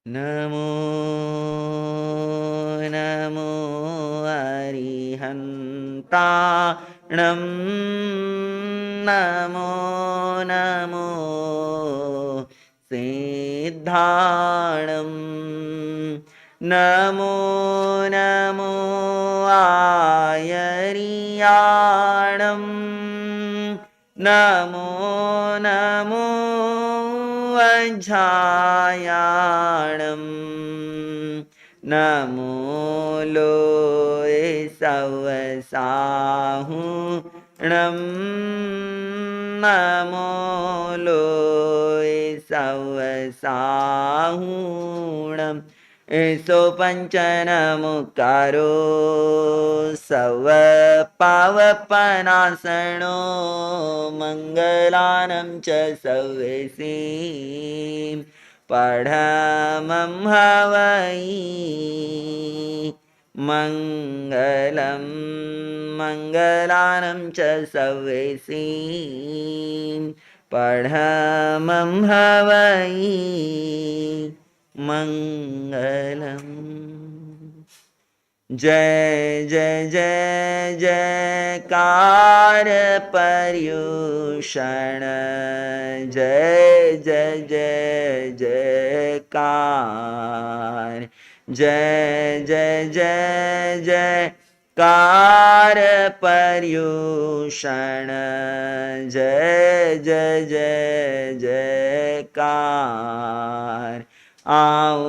नमो नमो अरिहन्ताणं नमो नमो सिद्धाणं नमो नमो आयर्याणं नमो नमो वज्झायाणं नमो लोय सवसाहुणं नमो लोय सवसाहुणम् एसो पंचनमुकारो सव पावपनासनो मंगलानं च सवेसीं पढमं हवै मंगलं मंगलानं च सवेसीं पढमं हवै मंगलम। जय जय जय जयकार पर्युषण जय जय जय जयकार जय जय जय जयकार पर्युषण जय जय जय जयकार। आओ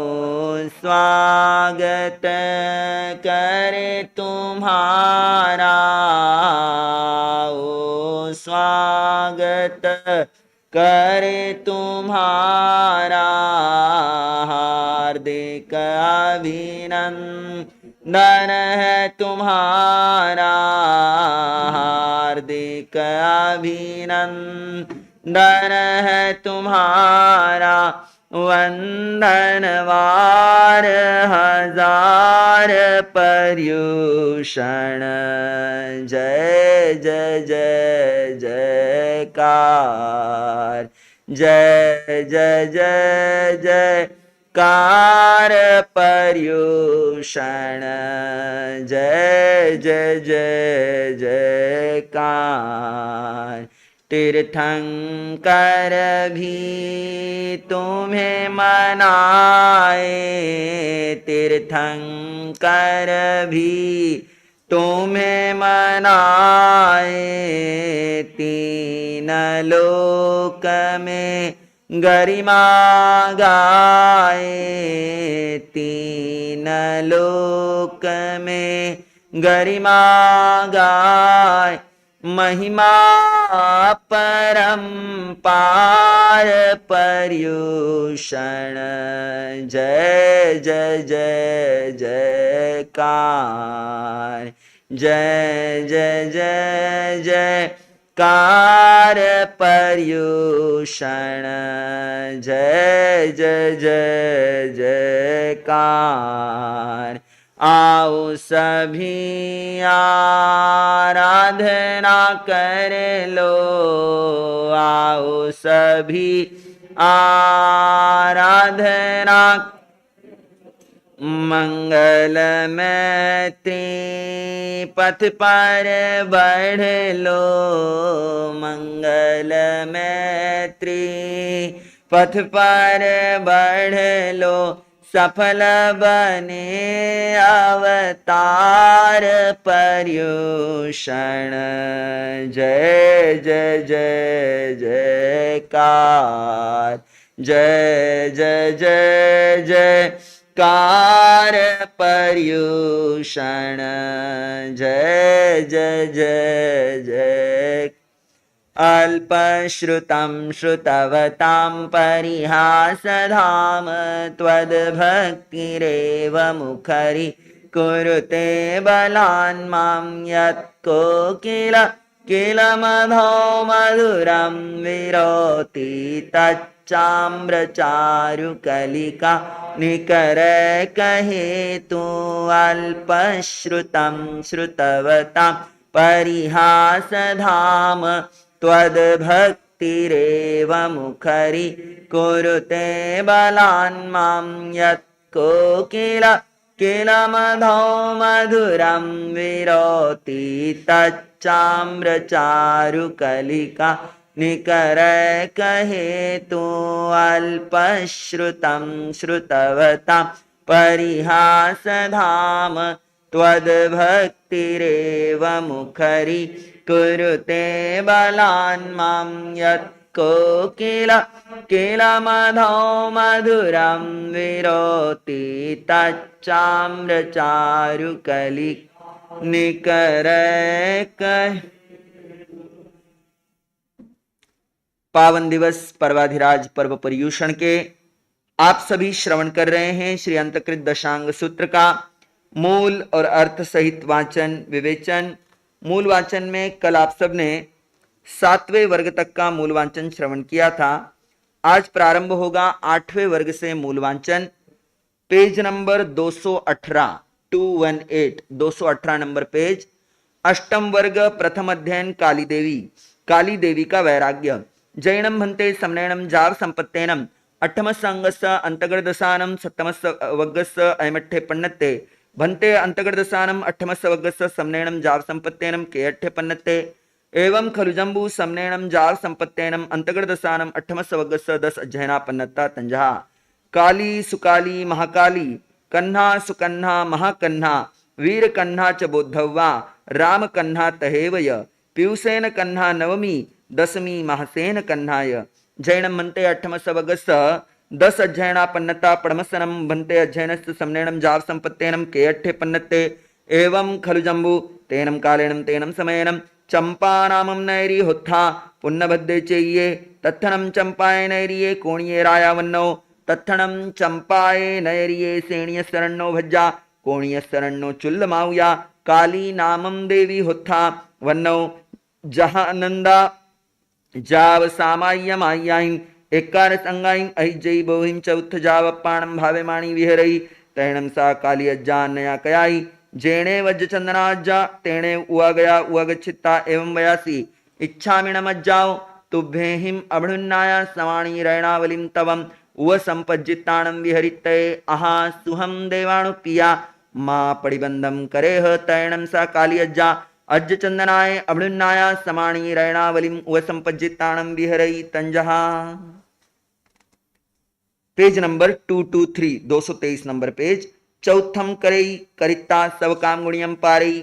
स्वागत करे तुम्हारा, आओ स्वागत करे तुम्हारा, हार्दिक अभिनंदन है तुम्हारा, हार्दिक अभिनंदन है तुम्हारा। वंदनवार हजार पर्युषण जय जय जय जयकार जय जय जय जयकार पर्युषण जय जय जय जयकार। तीर्थंकर भी तुम्हें मनाए, तीर्थंकर भी तुम्हें मनाए, तीन लोक में गरिमा गाए, तीन लोक में गरिमा गाए। महिमा परंपार पर्युषण जय जय जय जयकार जय जय जय जयकार पर्युषण जय जय जय जयकार। आओ सभी आराधना कर लो, आओ सभी आराधना। मंगल मैत्री पथ पर बढ़ लो, मंगल मैत्री पथ पर बढ़ लो। सफल बने अवतार पर्युषण जय जय जय जयकार जय जय जय जयकार पर्युषण जय जय जय जय। अल्पश्रुतं श्रुतवतां परिहासधाम त्वद्भक्तिरेव मुखरि कुरुते बलान् मां यत्को किल मधो मधुरं विरोति तच्चाम्रचारुकलिका निकर कहे तु। अल्पश्रुतं श्रुतवतां परिहासधाम त्वद्भक्तिरेव भक्तिरेव मुखरि कुरुते बलान् मां यत् कोकिलमधौ मधुरं विरोति तच्चाम्रचारुकलिका निकरै कहे तु अल्पश्रुतं श्रुतवतां परिहासधाम त्वद्भक्तिरेव मुखरि कुरुते बलान् मां यत् कोकिलमधौ मधुरं विरोति तच्चाम्रचारुकलिका निकरै कहे। पावन दिवस पर्वाधिराज पर्व पर्यूषण के आप सभी श्रवण कर रहे हैं श्री अंतकृत दशांग सूत्र का मूल और अर्थ सहित वाचन विवेचन। मूल वाचन में कल आप सब ने 7वें वर्ग तक का मूल वाचन श्रवण किया था। आज प्रारंभ होगा 8वें वर्ग से मूल वाचन। Page number 218 218 number page. अष्टम वर्ग प्रथम अध्ययन काली देवी का वैराग्य। जैनम भन्ते समनयनम जाव संपत्तेनम अठमस्य अंगस्य अंतर्गतसानम सप्तमस्य वग्गस्य ऐमठ्ठे पन्नत्ते भन्ते अंतर्गतसानम अठमस्य वग्गस्य समनयनम जाव संपत्तेनम केयठ्ठे पन्नत्ते एवं खलु जम्बू समनयनम जाव संपत्तेनम अंतर्गतसानम अठमस्य वग्गस्य 10 अध्ययना पन्नत्ता तंजहा। काली सुकाली महाकाली कन्हा सुकन्हा महाकन्हा वीर कन्हा च बोद्धव्वा राम कन्हा तहेवय पीयूसेन कन्हा नवमी दशमी महासेन कन्हाय। जैनम भन्ते अठमस्य वग्गस्य 10 अध्ययना पन्नता पड़मसनम भन्ते अध्ययनस्य समनयनम जाव संपत्तेनम केयठ्ठे पन्नत्ते एवं खलु जम्बू तेनम कालेनम तेनम समयनम चंपा नामम नैरी होत्था पुन्नभद्दे चेये तत्थनम चंपाये नैरिये कोणिये रायावन्नो तत्थनम चंपाये नैरिये सेणिय शरणो भज्जा कोणिय शरणो चुल्ल माउया काली नामम देवी होत्था वन्नो जहानंदा जाव सामाय्य माय्याइन एकार संगाइन अहिजई बोहिम चौथ जाव पाणम भावे माणी विहरई तैणम सा काली अज्जा नया कयाई जेणे वज्ज चंदनाज्जा तेणे उआ गया उआ गच्छिता एवं वयासी इच्छामिणमज्जाओ तुभ्येहिम अभृन्नाया सवाणी रैणावलिम तवम उव संपज्जिताणं विहरिते अहा सुहम देवाणु पिया मा पडिबंधम करेह तैणम सा काली अज्जा अज्ज चंदनाय अभृन्नाया समाणी रैणावलिम उव संपज्जिताणं विहरई तंजहा। Page number 223 223 number page. चौथम करई करिता सब काम गुणियम पारई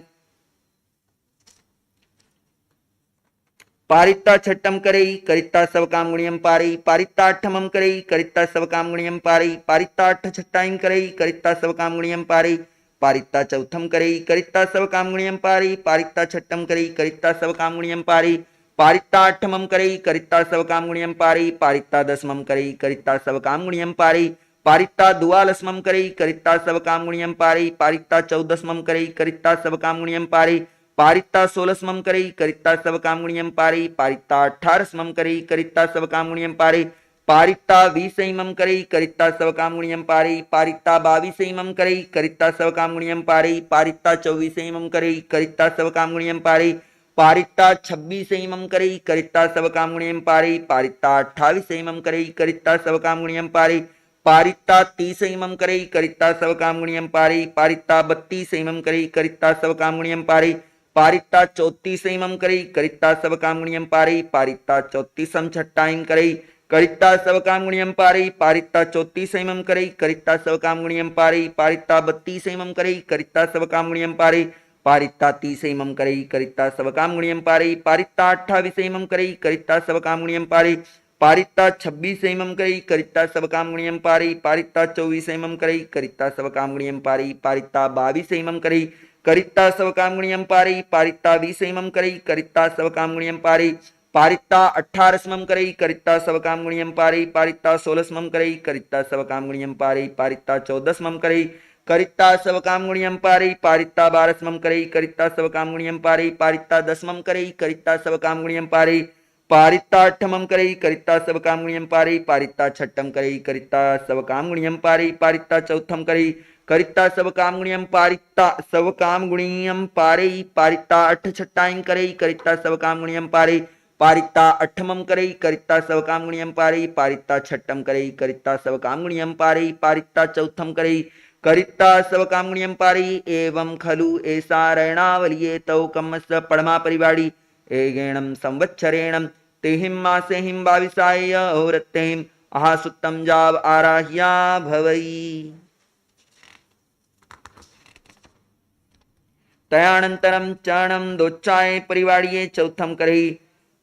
पारिता छठम करई करिता सब काम गुणियम पारई पारिता अठमम करई करिता सब काम गुणियम पारई पारिता अठ छठाईम करई करिता सब काम गुणियम पारई पारिता चौथम करई करिता सब काम गुणियम पारई पारिता छठम करई करिता सब काम गुणियम पारई पारिता अठमम करई करिता सब काम गुणियम पारई पारिता दसमम करई करिता सब काम गुणियम पारई पारिता दुआलसमम करई करिता सब काम गुणियम पारई पारिता चौदसमम करई करिता सब काम गुणियम पारई पारिता 16मं करई करिता सब काम गुणियम पारई पारिता 18मं करई करिता सब काम गुणियम पारई पारिता 20मं करई करिता सब काम गुणियम पारई पारिता 22मं करई करिता सब काम गुणियम पारई पारिता 24मं करई करिता सब काम गुणियम पारई पारिता 26मं करई करिता सब काम गुणियम पारई पारिता 28मं करई करिता सब काम गुणियम पारई पारिता 30मं करई करिता सब काम गुणियम पारई पारिता 32मं करई करिता सब काम गुणियम पारई पारिता 34मं करई करिता सब काम गुणियम पारई पारिता 34 छठाईम करई करिता सब काम गुणियम पारई पारिता 34मं करई करिता सब काम गुणियम पारई पारिता 32मं करई करिता सब काम गुणियम पारई पारिता 30मं करई करिता सब काम गुणियम पारई पारिता 28मं करई करिता सब काम गुणियम पारई पारिता 26मं करई करिता सब काम गुणियम पारई पारिता 24मं करई करिता सब काम गुणियम पारई पारिता 22मं करई करिता सब काम गुणियम पारई पारिता 20मं करई करिता सब काम गुणियम पारई पारिता 18मं करई करिता सब काम गुणियम पारई पारिता 16मं करई करिता सब काम गुणियम पारई पारिता 14मं करई करिता सब काम गुणियम पारई पारिता 12मं करई करिता सब काम गुणियम पारई पारिता 10मं करई करिता सब काम गुणियम पारई पारिता 8मं करई करिता सब काम गुणियम पारई पारिता 6ठम करई करिता सब काम गुणियम पारई पारिता 4थम करई करिता सब काम गुणियम पारिता सब काम गुणियम पारई पारिता 8 छठाईम करई करिता सब काम गुणियम पारई पारिता अठमम करई करिता सब काम गुणियम पारई पारिता छठम करई करिता सब काम गुणियम पारई पारिता चौथम करई करिता सब काम गुणियम पारई एवं खलु ऐसा रैणावलिये तौ कम्मस परमा परिवाड़ी एगेणम संवत्सरेणम तेहिम मासेहिम बाविसाय औरतेहिम आहासुत्तम जाव आराह्या भवई। तयानंतरम चरणम दोच्चाय परिवाड़िये चौथम करई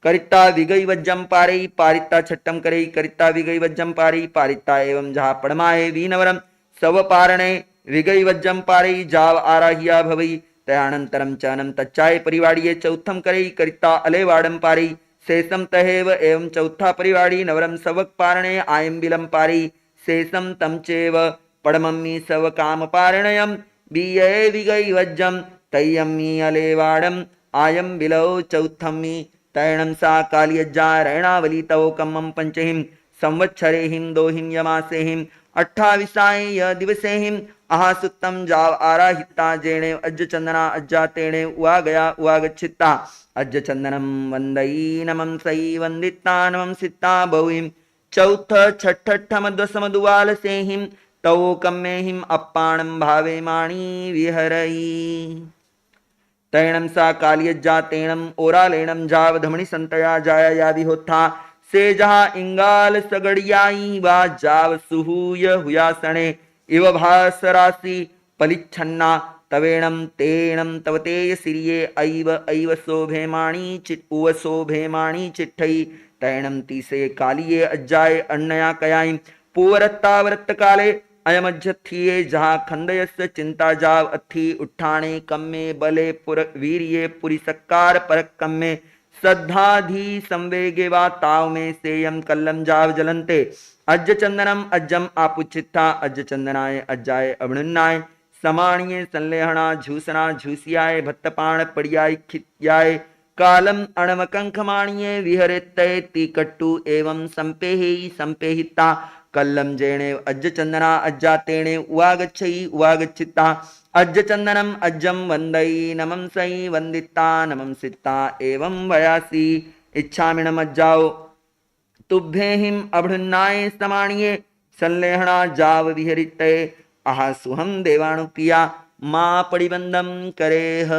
करिता विगई वज्जम पारई पारिता छठम करई करिता विगई वज्जम पारई पारिता एवं जहा पड़माए वीनवरम सव पारणे विगई वज्जम पारई जाव आराह्या भवई। तयानंतरम चनम तच्चाय परिवाड़िये चौथम करई करिता अलेवाड़म पारई शेषम तहेव एवं चौथा परिवाड़ी नवरम सवक पारणे आयम बिलम पारई शेषम तम चेव पड़मम्मी सव काम पारणयम बीये विगई वज्जम तय्यम्मी अलेवाड़म आयम बिलौ चौथम्मी। तैणम सा कालियज्जा रैणावली तव कम्मम पंचहिम संवत्सरेहिम दोहिम यमासेहिम 28 दिवसेहिम आहासुत्तम जाव आराहिता जेणे अज्ज चंदना अज्जा तेणे उआ गया उआगच्छिता अज्ज चंदनम वंदई नमम सई वंदिता नमम सिता बहुहिम चौथ छठम दसम दुवाल सेहिम तव कम्मेहिम अप्पाणम भावे माणी विहरई। तैणम सा कालियज्जा तेणम ओरालेणम जाव धमणी संतया जाया यादि होथा से जहा इंगाल सगड़ियाई वा जाव सुहूय हुयासणे इव भासरासी पलिच्छन्ना तवेणम तेणम तवतेय सिरिये ऐव ऐव शोभेमाणी उव शोभेमाणी चिट्ठई। तैणम तीसे कालिये अज्जाय अन्नया कयाई पूवरत्ता वरत्त काले अयमज्जथिये जहा खंदयस्य चिंता जाव अथी उठाणे कम्मे बले पुर वीर्ये पुरी सक्कार परक कम्मे श्रद्धाधि संवेगे वा ताव में सेयम कल्लम जाव जलंते अज्ज चंदनम अज्जम आपुचित्ता अज्ज चंदनाय अज्जाय अवणुन्नाय समाणिये संलेहणा झूसना झूसियाय भत्तपाण पड़ियाय खित्याय कालम अणमकंखमाणिये विहरेत्तये तिकट्टु एवं संपेहि संपेहिता कल्लम जेणे अज्ज चंदना अज्जा तेणे उवागच्छई उवागच्छिता अज्ज चंदनम अज्जम वंदई नमम सई वंदिता नमम सिता एवं वयासी इच्छामिणम अज्जाओ तुभ्येहिम अभृन्नाय समाणिये संलेहणा जाव विहरिते आहा सुहम देवाणुपिया मां पड़िबंदम करेह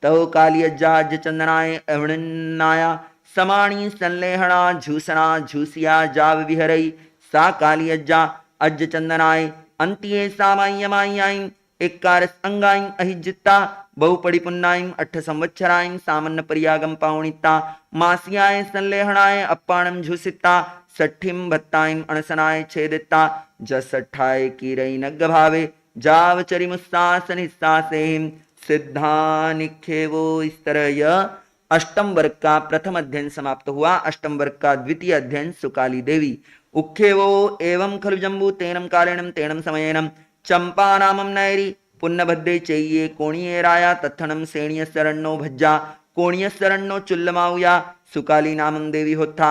तव काली अज्जा अज्ज चंदनाय अभृन्नाया समाणी संलेहणा झूसना झूसिया जाव विहरई सा काली अज्जा अज्ज चंदनाय अंतिये सामायमाई एकारस अंगाई अहिजिता बहुपड़ी पुन्नाई 8 संवत्सराय सामन्न परियागम पावणिता मासियाय संलेहणाय अप्पाणम झुसिता सठिम भत्ताइम अणसनाय छेदिता जसठाय कीरई नग्ग भावे जाव चरिमुस्सास निस्सासेहिम सिद्धा निखेवो। इस तरह यह अष्टम वर्ग का प्रथम अध्ययन समाप्त हुआ। अष्टम वर्ग का द्वितीय अध्ययन सुकाली देवी उखेवो एवं खलु जम्बू तेनम कालेनम तेनम समयेनम चंपा नामम नैरी पुन्नभद्दे चैये कोणिये राया तत्थनम सेणिय शरणो भज्जा कोणिय शरणो चुल्लमाउया सुकाली नामम देवी होथा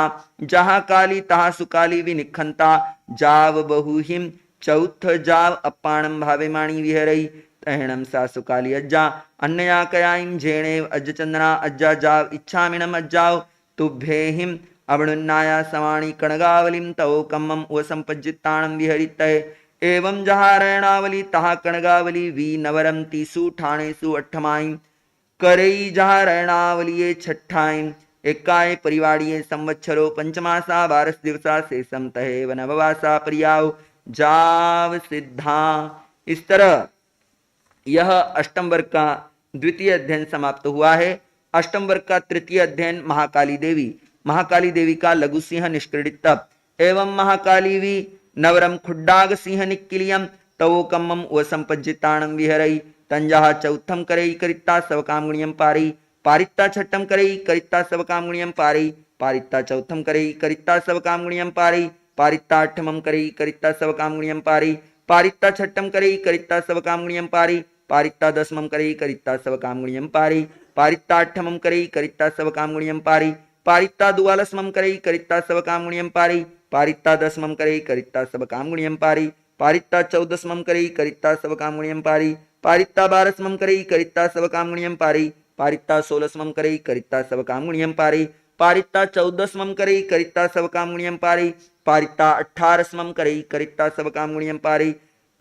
जहा काली तहा सुकाली विनिखंता जाव बहुहिम चौथ जाव अप्पाणम भावेमाणी विहरई। तहणम सा सुकाली अज्जा अन्नया कयाईम झेणे अज्ज चंदना अज्जा जाव इच्छामिणम अज्जाव तुभ्येहिम अवणुन्नाया सवाणी कणगावलिम तव कम्मम उ संपज्जिताणम विहरितये एवं जहा रैणावली तहा कणगावली वी नवरम तीसु ठाणेसु अठमाई करई जहा रैणावलिये छठाई एकाय परिवाड़िये संवत्सरो पंचमासा 12 दिवसा शेषम तहेव नववासा प्रियाव जाव सिद्धा। इस तरह यह अष्टम वर्ग का द्वितीय अध्ययन समाप्त हुआ है। अष्टम वर्ग का तृतीय अध्ययन महाकाली देवी का लघु सिंह निष्क्रीडित तप एवं महाकाली वी नवरम खुड्डाग सिंह निक्किलियम तवो कम्मम व संपज्जिताणम विहरई तंजहा चौथम करई करिता सब कामगुणियम पारई पारिता छठम करई करिता सब कामगुणियम पारई पारिता चौथम करई करिता सब कामगुणियम पारई पारिता अठमम करई करिता सब कामगुणियम पारई पारिता छठम करई करिता सब कामगुणियम पारई पारिता दसमम करई करिता सब कामगुणियम पारई पारिता अठमम करई करिता सब कामगुणियम पारई पारिता दुआलसमम करई करिता सब कामगुणियम पारई पारिता दसमम करई करिता सब कामगुणियम पारई पारिता चौदसमम करई करिता सब कामगुणियम पारई पारिता 12समम करई करिता सब कामगुणियम पारई पारिता 16समम करई करिता सब कामगुणियम पारई पारिता 14वां करई करिता सब काम गुणियम पारी पारिता 18वां करई करिता सब काम गुणियम पारी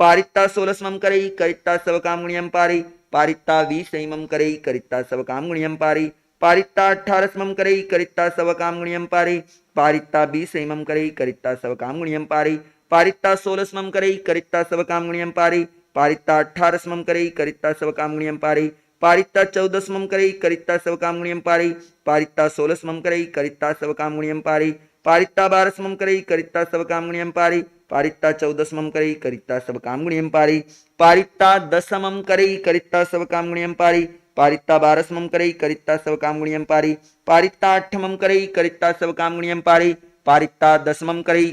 पारिता 16वां करई करिता सब काम गुणियम पारी पारिता 20वां करई करिता सब काम गुणियम पारी पारिता 18वां करई करिता सब काम गुणियम पारी पारिता 20वां करई करिता सब काम गुणियम पारी पारिता 16वां करई करिता सब काम गुणियम पारी पारिता 18वां करई करिता सब काम गुणियम पारी पारिता 14वां करई करिता सब काम गुणियम पारी पारिता 16वां करई करिता सब काम गुणियम पारी पारिता 12वां करई करिता सब काम गुणियम पारी पारिता 14वां करई करिता सब काम गुणियम पारी पारिता 10वां करई करिता सब काम गुणियम पारी पारिता 12वां करई करिता सब काम गुणियम पारी पारिता 8वां करई करिता सब काम गुणियम पारी पारिता 10वां करई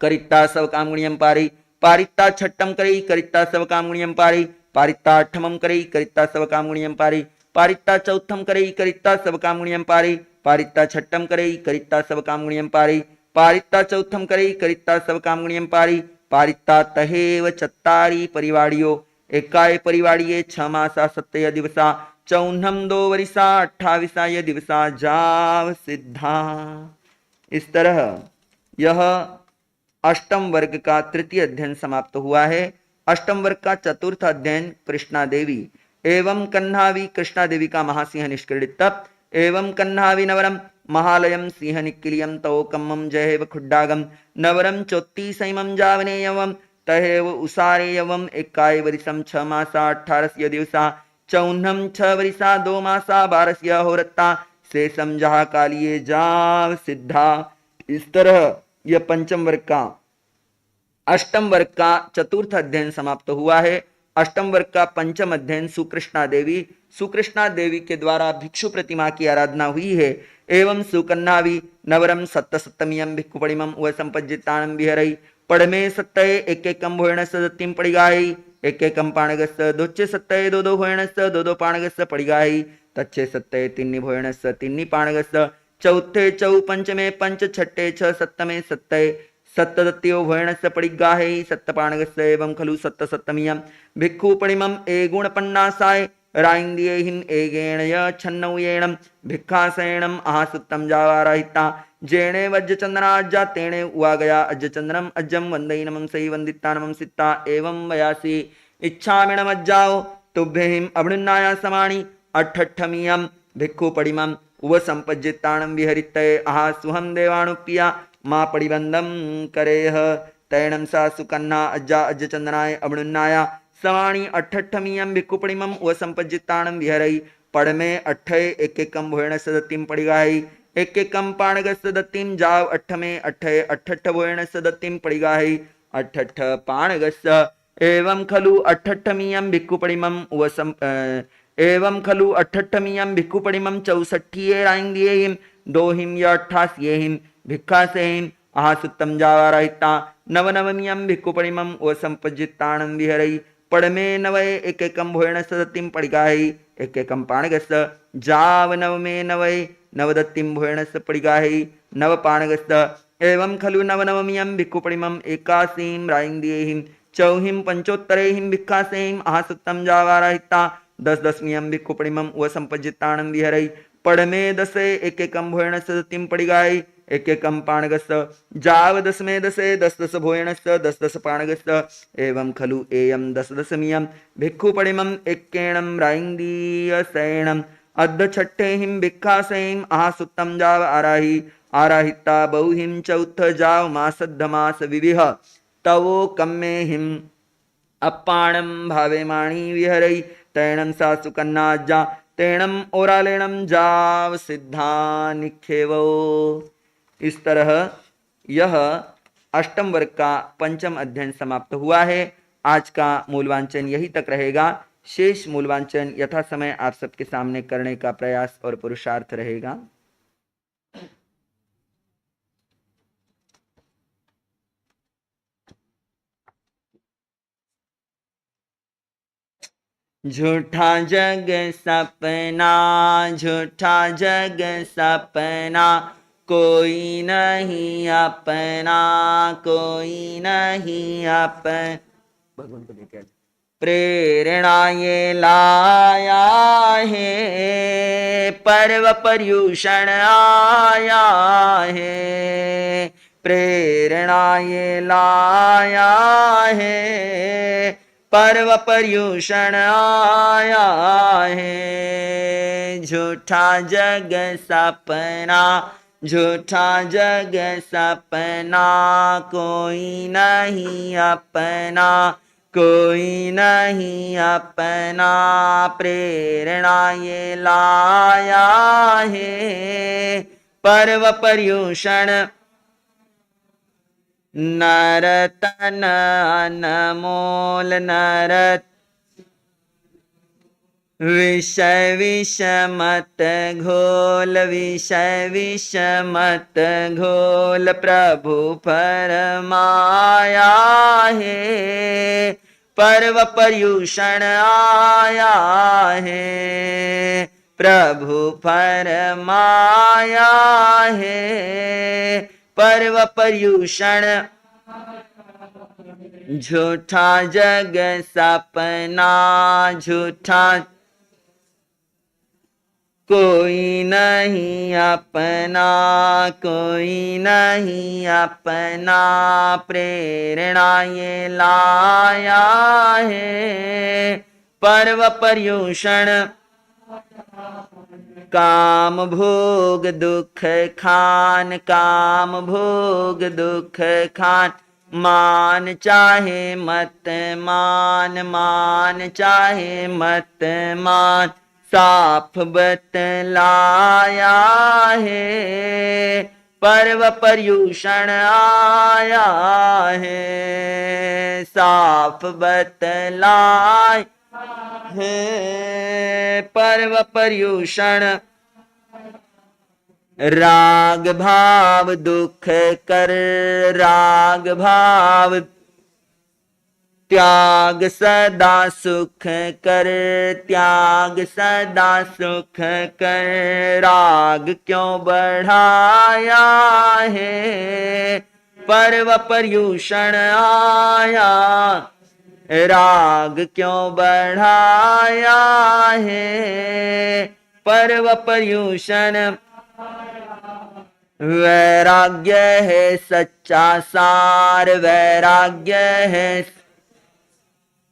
करिता सब काम गुणियम पारी पारिता 6वां करई करिता सब काम गुणियम पारी पारिता 8वां करई करिता सब काम गुणियम पारी पारिता 4वां करई करिता सब काम गुणियम पारी पारिता 6वां करई करिता सब काम गुणियम पारी पारिता 4वां करई करिता सब काम गुणियम पारी पारिता तहेव चत्तारी परिवाड़ियो एकाय परिवाड़िये 6 मासा 7 दिवसा 54 वरिसा 28 दिवसा जाव सिद्धा। इस तरह यह अष्टम वर्ग का तृतीय अध्ययन समाप्त हुआ है। अष्टम वर्ग का चतुर्थ अध्ययन कृष्णा देवी एवं कन्हावी कृष्णा देवी का महासिंह निष्क्रीडित तप एवं कन्हावी नवरम महालयम सिंह निकिलियम तो कम्मम जयव खुड्डागम नवरम चौत्ती सैमम जावनेयवम तहेव उसारेयवम एकाय वरिसम 6 मासा 18 दिवसा 54 6 वरिसा 2 मासा 12 होरत्ता से समझा कालिये जाव सिद्धा। इस तरह यह पंचम वर्ग का अष्टम वर्ग का चतुर्थ अध्ययन समाप्त हुआ है। अष्टम वर्ग का पंचम अध्ययन सुकृष्णा देवी के द्वारा भिक्षु प्रतिमा की आराधना हुई है। एवं सुकन्नावी नवरम सप्तमियम भिक्षुपणिमम व संपज्जितानम विहरई पढ़मे सत्तये एक एकम भोयणस दत्तिम पड़िगाई एक एकम पाणगस दोच्चे सत्तये दो भोयणस दो पाणगस पड़िगाई तच्छे सत्तये तिन्नी भोयणस तिन्नी पाणगस चौथे चौ पंचमे पंच छठे 6 सप्तमे सत्तये सत्तदत्यो भोयणस पड़िगाहे सत्तपाणगस एवं खलु सप्तमियम भिक्षुपणिमम ए गुणपन्नासाय राइंदियेहिम एगेणय छन्नौयेणम भिक्षासेणम आहासुत्तम जावाराहिता जेणे वज्रचंद्राज्जा तेणे उआ गया अज्जचंद्रम अज्जम वंदईनमं सई वंदितानमं सित्ता एवं वयासी इच्छामिणमज्जाओ तुभ्यहिम अवृन्नाया समाणि अठठमियम भिक्षुपणिमम उव संपज्जिताणं विहरितये आहासुहं देवाणुप्रिया मा पड़िबंदम करेह तैणम सा सुकन्ना अज्जा अज्जचंद्राय अवृन्नाया सवाणी अठठमियम भिक्षुपणिमम व संपज्जिताणं विहरई पड़मे अठे एक एकम भोयणस दत्तिम पड़िगाही एक एकम पाणगस दत्तिम जाव अठमे अठे अठठ भोयणस दत्तिम पड़िगाही अठठ पाणगस एवं खलु अठठमियम भिक्षुपणिमम व एवं खलु अठठमियम भिक्षुपणिमम 64 राइंदियेहिम दोहिम य 88 भिक्षासेहिम आहासुत्तम जावाराहिता नवनवमियम भिक्षुपणिमम व संपज्जिताणं विहरई पड़मे नवये एक एकम भोयणस दत्तिम पड़िगाही एक एकम पाणगस जाव नवमे नवये नवदत्तिम भोयणस पड़िगाही नव पाणगस एवं खलु नवनवमियम भिक्षुपणिमम एकासीम राइंदियेहिम चौहिम पंचोत्तरेहिम भिक्षासेहिम आहासुत्तम जावाराहिता 10 भिक्षुपणिमम व संपज्जिताणं विहरई पड़मे दसे एक एकम भोयणस दत्तिम पड़िगाही एक एकम पाणगस जाव दसमे दसे 10 भोयणस 10 पाणगस एवं खलु एयम 10 भिक्षुपणिमम एक्केणम राइंदीयसेणम अद्ध छठेहिम भिक्षासेहिम आहासुत्तम जाव आराही आराहिता बहुहिम चौथ जाव मासद्धमास विविह तवो कम्मेहिम अपाणम भावे माणी विहरई तैणम सा सुकन्नाज्जा तेणम ओरालेणम जाव सिद्धा निखेवो। इस तरह यह अष्टम वर्ग का पंचम अध्ययन समाप्त हुआ है। आज का मूलवांचन यही तक रहेगा। शेष मूलवांचन यथा समय आप सबके सामने करने का प्रयास और पुरुषार्थ रहेगा। झूठा जग सपना झूठा जग सपना कोई नहीं अपना कोई नहीं अपन भगवान को लेकर प्रेरणा ये लाया है, पर्व पर्यूषण आया है। प्रेरणा ये लाया है, पर्व पर्यूषण आया है। झूठा जग सपना, झूठा जग सपना, कोई नहीं अपना, कोई नहीं अपना। प्रेरणा ये लाया है, पर्व पर्यूषण। नरतन अनमोल नर, विषय विष मत घोल, विषय विष मत घोल। प्रभु फरमाया है, पर्व पर्यूषण आया है। प्रभु फरमाया है, पर्व पर्यूषण। झूठा जग सपना, झूठा कोई नहीं अपना, कोई नहीं अपना। प्रेरणा ये लाया है, पर्व पर्यूषण। काम भोग दुख खान, काम भोग दुख खान। मान चाहे मत मान, मान चाहे मत मान। साफ बतलाया है, पर्व पर्यूषण आया है। साफ बतलाय है, पर्व पर्यूषण। राग भाव दुख कर, राग भाव त्याग सदा सुख कर, त्याग सदा सुख कर। राग क्यों बढ़ाया है, पर्व पर्यूषण आया। राग क्यों बढ़ाया है, पर्व पर्यूषण। वैराग्य है सच्चा सार, वैराग्य है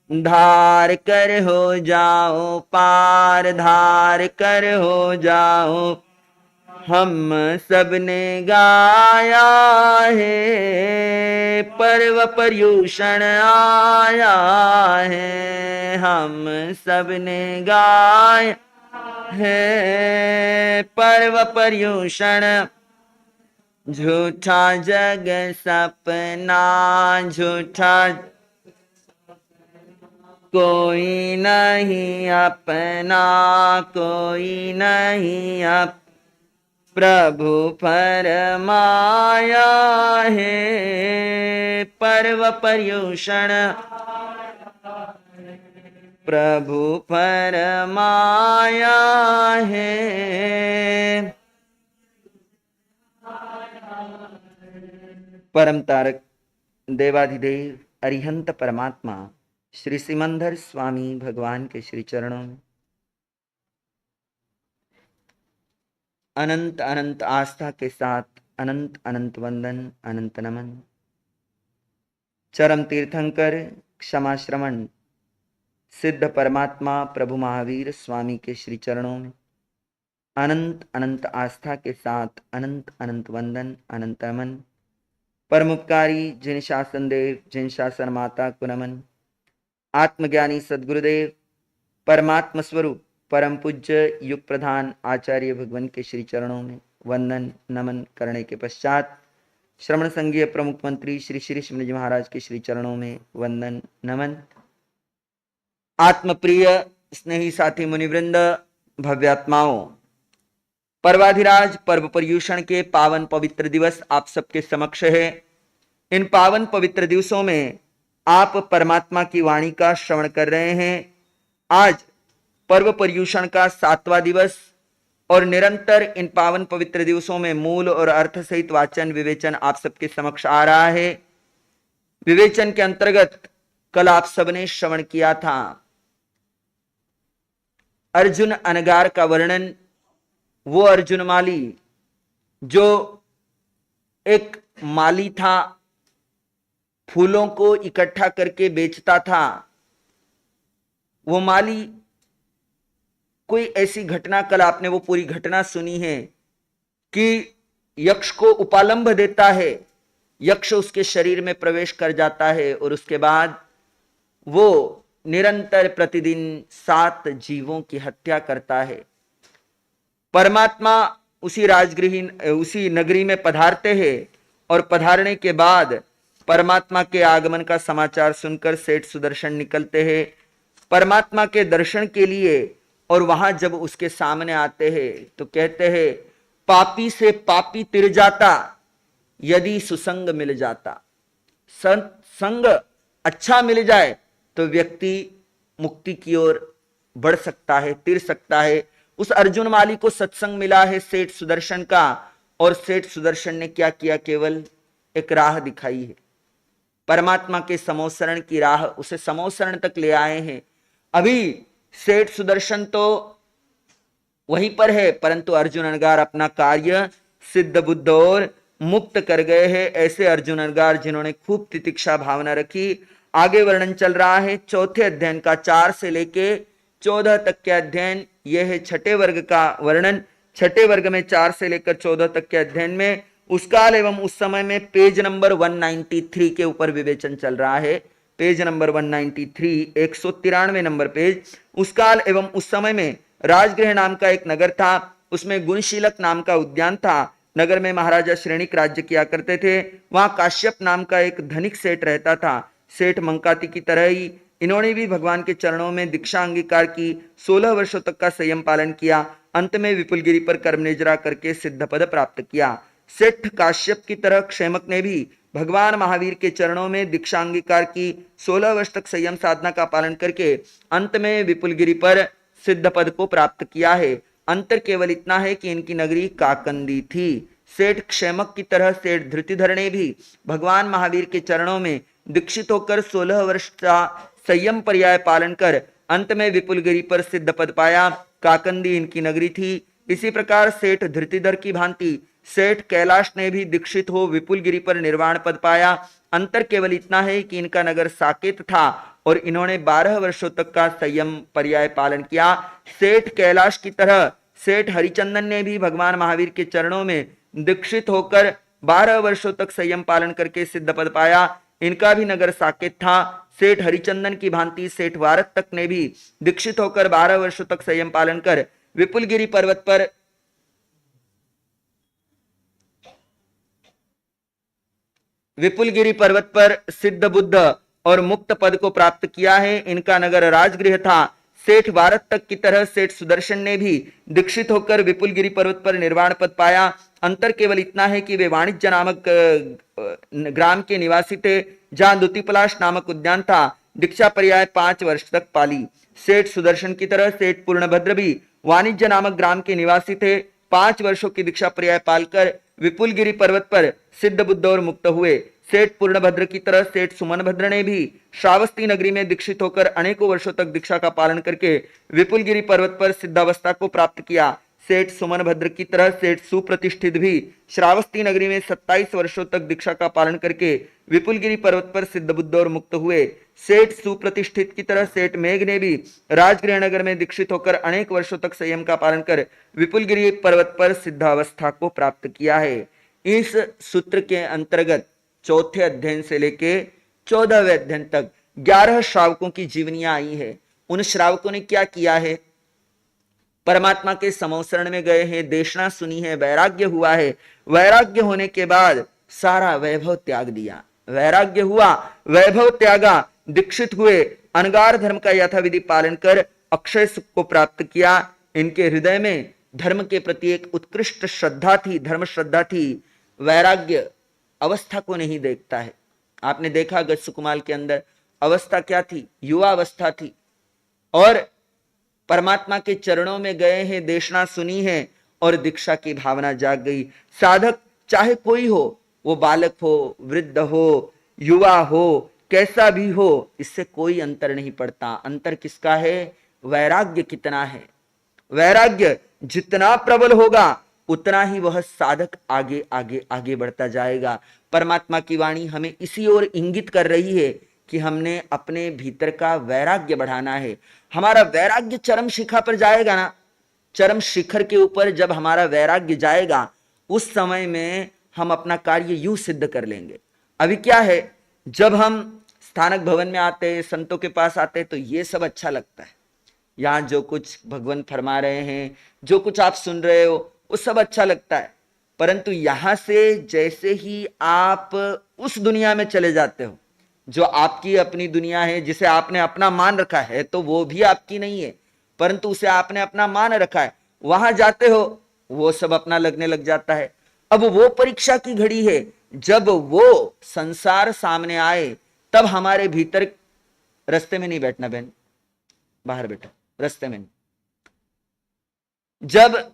धार कर हो जाओ पार, धार कर हो जाओ। हम सब ने गाया है, पर्व पर्यूषण आया है। हम सब ने गाया है, पर्व पर्यूषण। झूठा जग सपना, झूठा कोई नहीं अपना, कोई नहीं अप। प्रभु फरमाया है, पर्व पर्यूषण। प्रभु फरमाया है। परम तारक देवाधिदेव अरिहंत परमात्मा श्री सिमंदर स्वामी भगवान के श्री चरणों में अनंत अनंत आस्था के साथ अनंत अनंत वंदन, अनंत नमन। चरम तीर्थंकर क्षमा श्रवण सिद्ध परमात्मा प्रभु महावीर स्वामी के श्री चरणों में अनंत अनंत आस्था के साथ अनंत अनंत वंदन, अनंत नमन। परमोपकारी जिन शासन देव, जिन शासन माता को नमन। आत्मज्ञानी सद्गुरुदेव परमात्म स्वरूप परम पूज्य युग प्रधान आचार्य भगवान के श्री चरणों में वंदन नमन करने के पश्चात श्रवण संघीय प्रमुख मंत्री श्री श्री शिवजी महाराज के श्री चरणों में वंदन नमन। आत्मप्रिय स्नेही साथी मुनिवृंद, भव्यात्माओं, पर्वाधिराज पर्व पर्यूषण के पावन पवित्र दिवस आप सबके समक्ष है। इन पावन पवित्र दिवसों में आप परमात्मा की वाणी का श्रवण कर रहे हैं। आज पर्व पर्यूषण का 7वां दिवस और निरंतर इन पावन पवित्र दिवसों में मूल और अर्थ सहित वाचन विवेचन आप सबके समक्ष आ रहा है। विवेचन के अंतर्गत कल आप सबने श्रवण किया था अर्जुन अनगार का वर्णन। वो अर्जुन माली जो एक माली था, फूलों को इकट्ठा करके बेचता था, वो माली कोई ऐसी घटना, कल आपने वो पूरी घटना सुनी है कि यक्ष को उपालंभ देता है, यक्ष उसके शरीर में प्रवेश कर जाता है और उसके बाद वो निरंतर प्रतिदिन 7 जीवों की हत्या करता है। परमात्मा उसी राजगृह, उसी नगरी में पधारते हैं और पधारने के बाद परमात्मा के आगमन का समाचार सुनकर सेठ सुदर्शन निकलते हैं परमात्मा के दर्शन के लिए। और वहां जब उसके सामने आते हैं तो कहते हैं, पापी से पापी तिर जाता यदि सुसंग मिल जाता। संग अच्छा मिल जाए तो व्यक्ति मुक्ति की ओर बढ़ सकता है, तिर सकता है। उस अर्जुन माली को सत्संग मिला है सेठ सुदर्शन का, और सेठ सुदर्शन ने क्या किया, केवल एक राह दिखाई है, परमात्मा के समोसरण की राह, उसे समोसरण तक ले आए हैं। अभी सेठ सुदर्शन तो वहीं पर है, परंतु अर्जुन अनगार अपना कार्य सिद्ध बुद्ध और मुक्त कर गए हैं। ऐसे अर्जुन अनगार जिन्होंने खूब तितिक्षा भावना रखी। आगे वर्णन चल रहा है चौथे अध्ययन का, 4 से लेके 14 तक के अध्ययन। यह है छठे वर्ग का वर्णन। छठे वर्ग में 4 से लेकर 14 तक के अध्ययन में उस काल एवं उस समय में पेज नंबर 193 के ऊपर विवेचन चल रहा है। Page number 193, 193 number page. उस काल एवं उस समय में राजगृह नाम का एक नगर था, उसमें गुणशीलक नाम का उद्यान था। नगर में महाराजा श्रेणिक राज्य किया करते थे। वहां काश्यप नाम का एक धनिक सेठ रहता था। सेठ मंकाती की तरह ही इन्होंने भी भगवान के चरणों में दीक्षा अंगीकार की, 16 वर्षों तक का संयम पालन किया। अंत में विपुलगिरी पर कर्म निजरा करके सिद्ध पद प्राप्त किया। सेठ काश्यप की तरह क्षेमक ने भी भगवान महावीर के चरणों में दीक्षा अंगीकार की, 16 वर्ष तक संयम साधना का पालन करके अंत में विपुलगिरी पर सिद्ध पद को प्राप्त किया है। अंतर केवल इतना है कि इनकी नगरी काकंदी थी। सेठ क्षेमक की तरह सेठ धृतिधर ने भी भगवान महावीर के चरणों में दीक्षित होकर 16 वर्ष का संयम पर्याय पालन कर अंत में विपुलगिरी पर सिद्ध पद पाया। काकंदी इनकी नगरी थी। इसी प्रकार सेठ धृतिधर की भांति सेठ कैलाश ने भी दीक्षित हो विपुलगिरी पर निर्वाण पद पाया। अंतर केवल इतना है कि इनका नगर साकेत था और इन्होंने 12 वर्षों तक का संयम पर्याय पालन किया। सेठ कैलाश की तरह सेठ हरिचंदन ने भी भगवान महावीर के चरणों में दीक्षित होकर 12 वर्षों तक संयम पालन करके सिद्ध पद पाया। इनका भी नगर साकेत था। सेठ हरिचंदन की भांति सेठ वारक तक ने भी दीक्षित होकर 12 वर्षों तक संयम पालन कर विपुलगिरी पर्वत पर सिद्ध बुद्ध और मुक्त पद को प्राप्त किया है। इनका नगर राजगृह था। सेठ वारक तक की तरह सेठ सुदर्शन ने भी दीक्षित होकर विपुलगिरी पर्वत पर निर्वाण पद पाया। अंतर केवल इतना है कि वे वाणिज्य नामक ग्राम के निवासी थे, जहां दुतिपलाश नामक उद्यान था। दीक्षा पर्याय 5 वर्ष तक पाली। सेठ सुदर्शन की तरह सेठ पूर्णभद्र भी वाणिज्य नामक ग्राम के निवासी थे। 5 वर्षों की दीक्षा पर्याय पालकर विपुलगिरी पर्वत पर सिद्ध बुद्ध और मुक्त हुए। सेठ पूर्णभद्र की तरह सेठ सुमनभद्र ने भी श्रावस्ती नगरी में दीक्षित होकर अनेकों वर्षों तक दीक्षा का पालन करके विपुलगिरी पर्वत पर सिद्धावस्था को प्राप्त किया। सेठ सुमनभद्र की तरह सेठ सुप्रतिष्ठित भी श्रावस्ती नगरी में 27 वर्षों तक दीक्षा का पालन करके विपुलगिरी पर्वत पर सिद्ध बुद्ध और मुक्त हुए। सेठ सुप्रतिष्ठित की तरह सेठ मेघ ने भी राजगृह नगर में दीक्षित होकर अनेक वर्षों तक संयम का पालन कर विपुलगिरी पर्वत पर सिद्धावस्था को प्राप्त किया है। इस सूत्र के अंतर्गत चौथे अध्ययन से लेके 14वें अध्ययन तक 11 श्रावकों की जीवनियां आई है। उन श्रावकों ने क्या किया है? परमात्मा के समोसरण में गए हैं, देशना सुनी है, वैराग्य हुआ है। वैराग्य होने के बाद सारा वैभव त्याग दिया। वैराग्य हुआ, वैभव त्यागा, दीक्षित हुए, अनगार धर्म का यथाविधि पालन कर अक्षय सुख को प्राप्त किया। इनके हृदय में धर्म के प्रति एक उत्कृष्ट श्रद्धा थी, धर्म श्रद्धा थी। वैराग्य अवस्था को नहीं देखता है। आपने देखा गज सुकुमाल के अंदर अवस्था क्या थी? युवा अवस्था थी। और परमात्मा के चरणों में गए हैं, देशना सुनी है और दीक्षा की भावना जाग गई। साधक चाहे कोई हो, वो बालक हो, वृद्ध हो, युवा हो कैसा भी हो, इससे कोई अंतर नहीं पड़ता। अंतर किसका है? वैराग्य कितना है। वैराग्य जितना प्रबल होगा उतना ही वह साधक आगे आगे आगे बढ़ता जाएगा। परमात्मा की वाणी हमें इसी ओर इंगित कर रही है कि हमने अपने भीतर का वैराग्य बढ़ाना है। हमारा वैराग्य चरम शिखा पर जाएगा ना, चरम शिखर के ऊपर जब हमारा वैराग्य जाएगा, उस समय में हम अपना कार्य यूं सिद्ध कर लेंगे। अभी क्या है, जब हम स्थानक भवन में आते, संतों के पास आते, तो ये सब अच्छा लगता है। यहाँ जो कुछ भगवान फरमा रहे हैं, जो कुछ आप सुन रहे हो, वो सब अच्छा लगता है। परंतु यहां से जैसे ही आप उस दुनिया में चले जाते हो जो आपकी अपनी दुनिया है, जिसे आपने अपना मान रखा है, तो वो भी आपकी नहीं है, परंतु उसे आपने अपना मान रखा है, वहां जाते हो वो सब अपना लगने लग जाता है। अब वो परीक्षा की घड़ी है, जब वो संसार सामने आए, तब हमारे भीतर, रास्ते में नहीं बैठना बहन, बाहर बैठो, रास्ते में नहीं। जब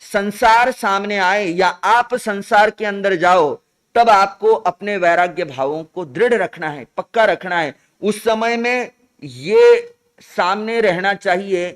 संसार सामने आए या आप संसार के अंदर जाओ, तब आपको अपने वैराग्य भावों को दृढ़ रखना है, पक्का रखना है। उस समय में ये सामने रहना चाहिए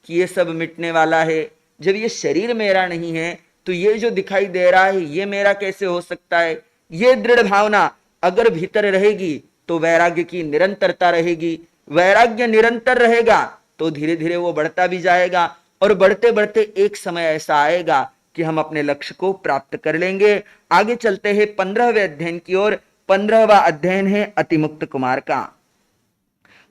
कि ये सब मिटने वाला है। जब ये शरीर मेरा नहीं है, तो ये जो दिखाई दे रहा है ये मेरा कैसे हो सकता है। ये दृढ़ भावना अगर भीतर रहेगी तो वैराग्य की निरंतरता रहेगी। वैराग्य निरंतर रहेगा तो धीरे धीरे वो बढ़ता भी जाएगा, और बढ़ते बढ़ते एक समय ऐसा आएगा कि हम अपने लक्ष्य को प्राप्त कर लेंगे। आगे चलते हैं 15वें अध्ययन की ओर। 15वां अध्ययन है अतिमुक्त कुमार का।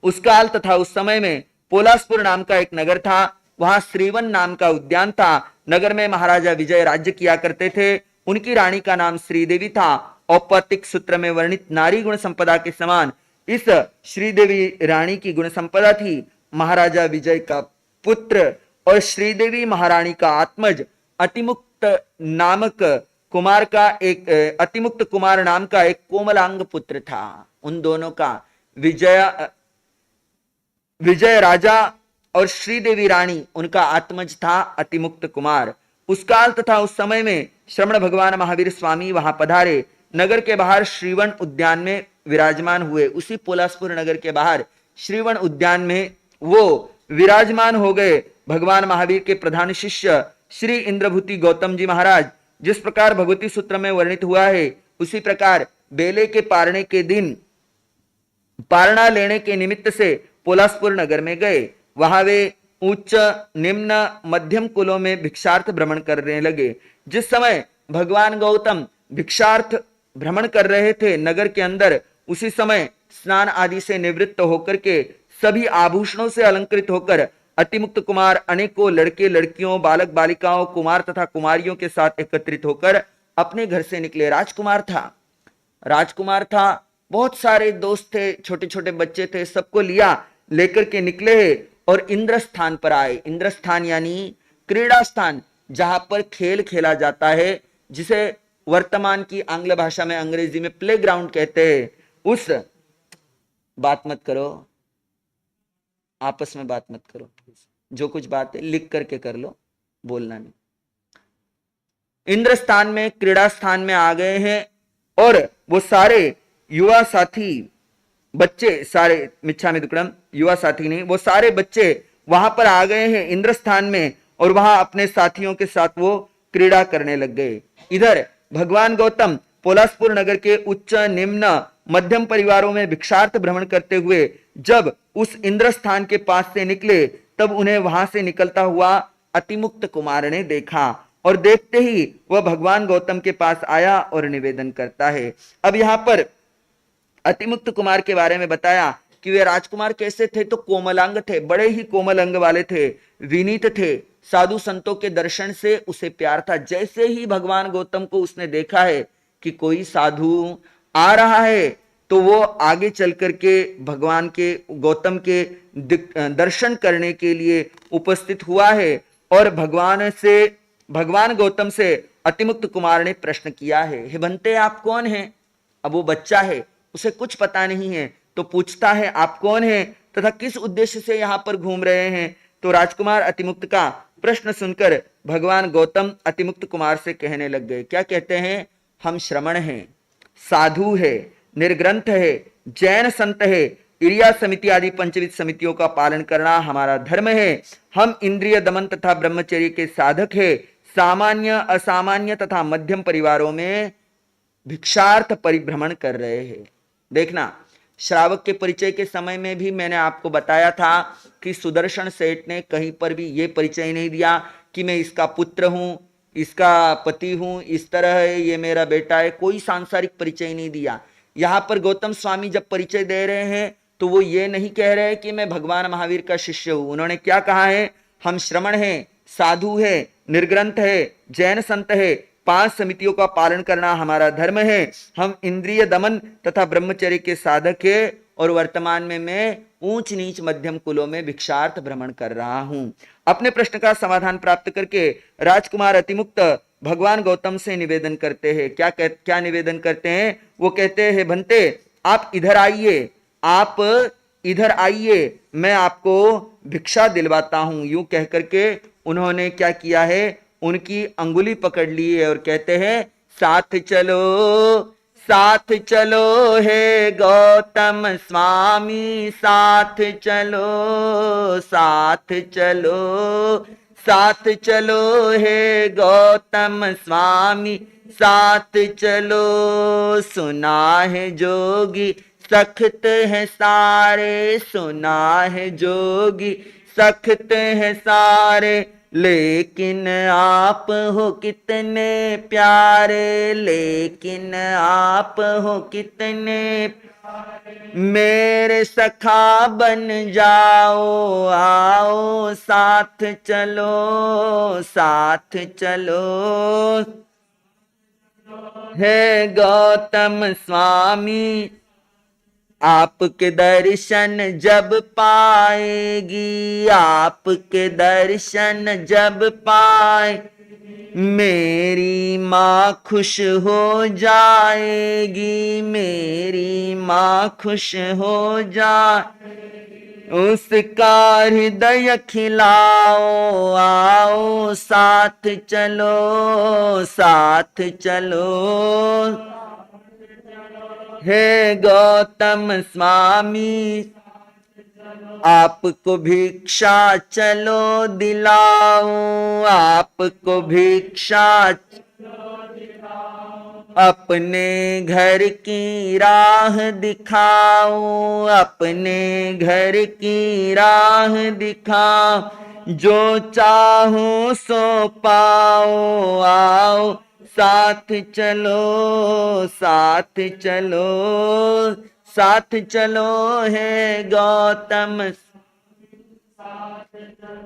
उस काल तथा उस समय में पोलासपुर नाम का एक नगर था, वहां श्रीवन नाम का उद्यान था। नगर में महाराजा विजय राज्य किया करते थे। उनकी रानी का नाम श्रीदेवी था। औपतिक सूत्र में वर्णित नारी गुण संपदा के समान इस श्रीदेवी रानी की गुण संपदा थी। महाराजा विजय का पुत्र और श्रीदेवी महारानी का आत्मज अतिमुक्त कुमार नाम का एक कोमलांग पुत्र था। उन दोनों का विजय राजा और श्रीदेवी रानी, उनका आत्मज था अतिमुक्त कुमार। उस काल तथा उस समय में श्रमण भगवान महावीर स्वामी वहां पधारे। नगर के बाहर श्रीवन उद्यान में विराजमान हुए। उसी पोलासपुर नगर के बाहर श्रीवन उद्यान में वो विराजमान हो गए। भगवान महावीर के प्रधान शिष्य श्री इंद्रभूति गौतम जी महाराज, जिस प्रकार भगवती सूत्र में वर्णित हुआ है, उसी प्रकार बेले के पारने के दिन पारणा लेने के निमित्त से पोलासपुर नगर में गए। वहां वे उच्च निम्न मध्यम कुलों में भिक्षार्थ भ्रमण करने लगे। जिस समय भगवान गौतम भिक्षार्थ भ्रमण कर रहे थे नगर के अंदर, उसी समय स्नान आदि से निवृत्त होकर के सभी आभूषणों से अलंकृत होकर अतिमुक्त कुमार अनेकों लड़के लड़कियों, बालक बालिकाओं, कुमार तथा कुमारियों के साथ एकत्रित होकर अपने घर से निकले। राजकुमार था, बहुत सारे दोस्त थे, छोटे छोटे बच्चे थे, सबको लेकर के निकले और इंद्रस्थान पर आए। इंद्रस्थान यानी क्रीड़ा स्थान, जहां पर खेल खेला जाता है, जिसे वर्तमान की आंग्ल भाषा में, अंग्रेजी में प्लेग्राउंड कहते हैं। उस बात मत करो, आपस में बात मत करो, जो कुछ बात है लिख करके कर लो, बोलना नहीं। इंद्रस्थान में, क्रीड़ा स्थान में आ गए हैं, और वो सारे युवा साथी बच्चे, सारे मिच्छा में दुक्कड़म, युवा साथी नहीं, वो सारे बच्चे वहां पर आ गए हैं इंद्रस्थान में, और वहां अपने साथियों के साथ वो क्रीड़ा करने लग गए। इधर भगवान गौतम पोलासपुर नगर के उच्च निम्न मध्यम परिवारों में भिक्षार्थ भ्रमण करते हुए जब उस इंद्रस्थान के पास से निकले, तब उन्हें वहां से निकलता हुआ अतिमुक्त कुमार ने देखा, और देखते ही वह भगवान गौतम के पास आया और निवेदन करता है। अब यहां पर अतिमुक्त कुमार के बारे में बताया कि वे राजकुमार कैसे थे, तो कोमलांग थे, बड़े ही कोमल अंग वाले थे, विनीत थे, साधु संतों के दर्शन से उसे प्यार था। जैसे ही भगवान गौतम को उसने देखा है कि कोई साधु आ रहा है, तो वो आगे चल करके भगवान के गौतम के दर्शन करने के लिए उपस्थित हुआ है, और भगवान गौतम से अतिमुक्त कुमार ने प्रश्न किया है, हे बंते आप कौन हैं? अब वो बच्चा है, उसे कुछ पता नहीं है, तो पूछता है आप कौन हैं तथा किस उद्देश्य से यहाँ पर घूम रहे हैं। तो राजकुमार अतिमुक्त का प्रश्न सुनकर भगवान गौतम अतिमुक्त कुमार से कहने लग गए। क्या कहते हैं? हम श्रमण हैं, साधु है, निर्ग्रंथ है, जैन संत है, इरिया समिति आदि पंचविध समितियों का पालन करना हमारा धर्म है। हम इंद्रिय दमन तथा ब्रह्मचर्य के साधक है। सामान्य, असामान्य तथा मध्यम परिवारों में भिक्षार्थ परिभ्रमण कर रहे हैं। देखना, श्रावक के परिचय के समय में भी मैंने आपको बताया था कि सुदर्शन सेठ ने कहीं पर भी यह परिचय नहीं दिया कि मैं इसका पुत्र हूं, इसका पति हूं, इस तरह है, ये मेरा बेटा है। कोई सांसारिक परिचय नहीं दिया। यहां पर गौतम स्वामी जब परिचय दे रहे हैं तो वो ये नहीं कह रहे कि मैं भगवान महावीर का शिष्य हूं। उन्होंने क्या कहा है? हम श्रमण हैं, साधु है, निर्ग्रंथ है, जैन संत है, 5 समितियों का पालन करना हमारा धर्म है। हम इंद्रिय दमन तथा ब्रह्मचर्य के साधक है और वर्तमान में मैं ऊंच नीच मध्यम कुलों में भिक्षार्थ भ्रमण कर रहा हूं। अपने प्रश्न का समाधान प्राप्त करके राजकुमार अतिमुक्त भगवान गौतम से निवेदन करते हैं। क्या निवेदन करते हैं? वो कहते हैं, भंते आप इधर आइए, आप इधर आइए, मैं आपको भिक्षा दिलवाता हूं। यूं कह करके उन्होंने क्या किया है? उनकी अंगुली पकड़ ली है और कहते हैं, साथ चलो, साथ चलो हे गौतम स्वामी, साथ चलो, साथ चलो, साथ चलो हे गौतम स्वामी, साथ चलो। सुना है जोगी सख्त है सारे, सुना है जोगी सख्त है सारे, लेकिन आप हो कितने प्यारे, लेकिन आप हो कितने मेरे सखा बन जाओ, आओ साथ चलो, साथ चलो। हे गौतम स्वामी, आपके दर्शन जब पाएगी, आपके दर्शन जब पाए, मेरी माँ खुश हो जाएगी, मेरी माँ खुश हो जाए। उसका हृदय खिलाओ, आओ साथ चलो, साथ चलो। हे गौतम स्वामी, आपको भिक्षा चलो दिलाऊं, आपको भिक्षा अपने घर की राह दिखाऊं, अपने घर की राह दिखाऊं, जो चाहूं सो पाओ, आओ साथ चलो, साथ चलो, साथ चलो हे गौतम।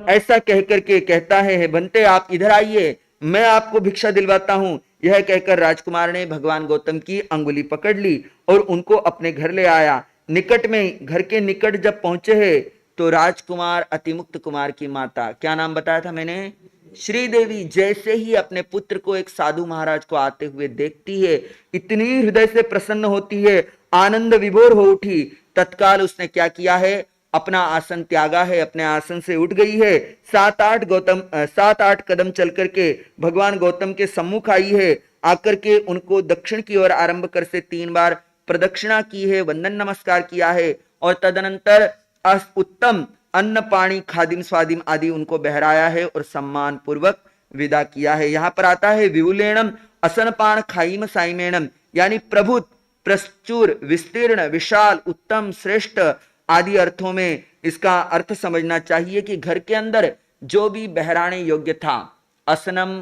ऐसा कहकर के कहता है, बनते आप इधर आइए, मैं आपको भिक्षा दिलवाता हूं। यह कहकर राजकुमार ने भगवान गौतम की अंगुली पकड़ ली और उनको अपने घर ले आया। निकट में, घर के निकट जब पहुंचे हैं तो राजकुमार अतिमुक्त कुमार की माता, क्या नाम बताया था मैंने? श्रीदेवी, जैसे ही अपने पुत्र को एक साधु महाराज को आते हुए देखती है, इतनी हृदय से प्रसन्न होती है, आनंद विभोर हो उठी। तत्काल उसने क्या किया है? अपना आसन त्यागा है, अपने आसन से उठ गई है। 7-8 कदम चल करके भगवान गौतम के सम्मुख आई है। आकर के उनको दक्षिण की ओर आरंभ कर से 3 बार प्रदक्षिणा की है, वंदन नमस्कार किया है और तदनंतर उत्तम अन्न पानी खादिम स्वादिम आदि उनको बहराया है और सम्मान पूर्वक विदा किया है। यहां पर आता है विपुलेणम असनपान खाइम साइमेणम, यानी प्रभुत, प्रचुर, विस्तीर्ण, विशाल, उत्तम, श्रेष्ठ आदि अर्थों में इसका अर्थ समझना चाहिए कि घर के अंदर जो भी बहराने योग्य था, असनम,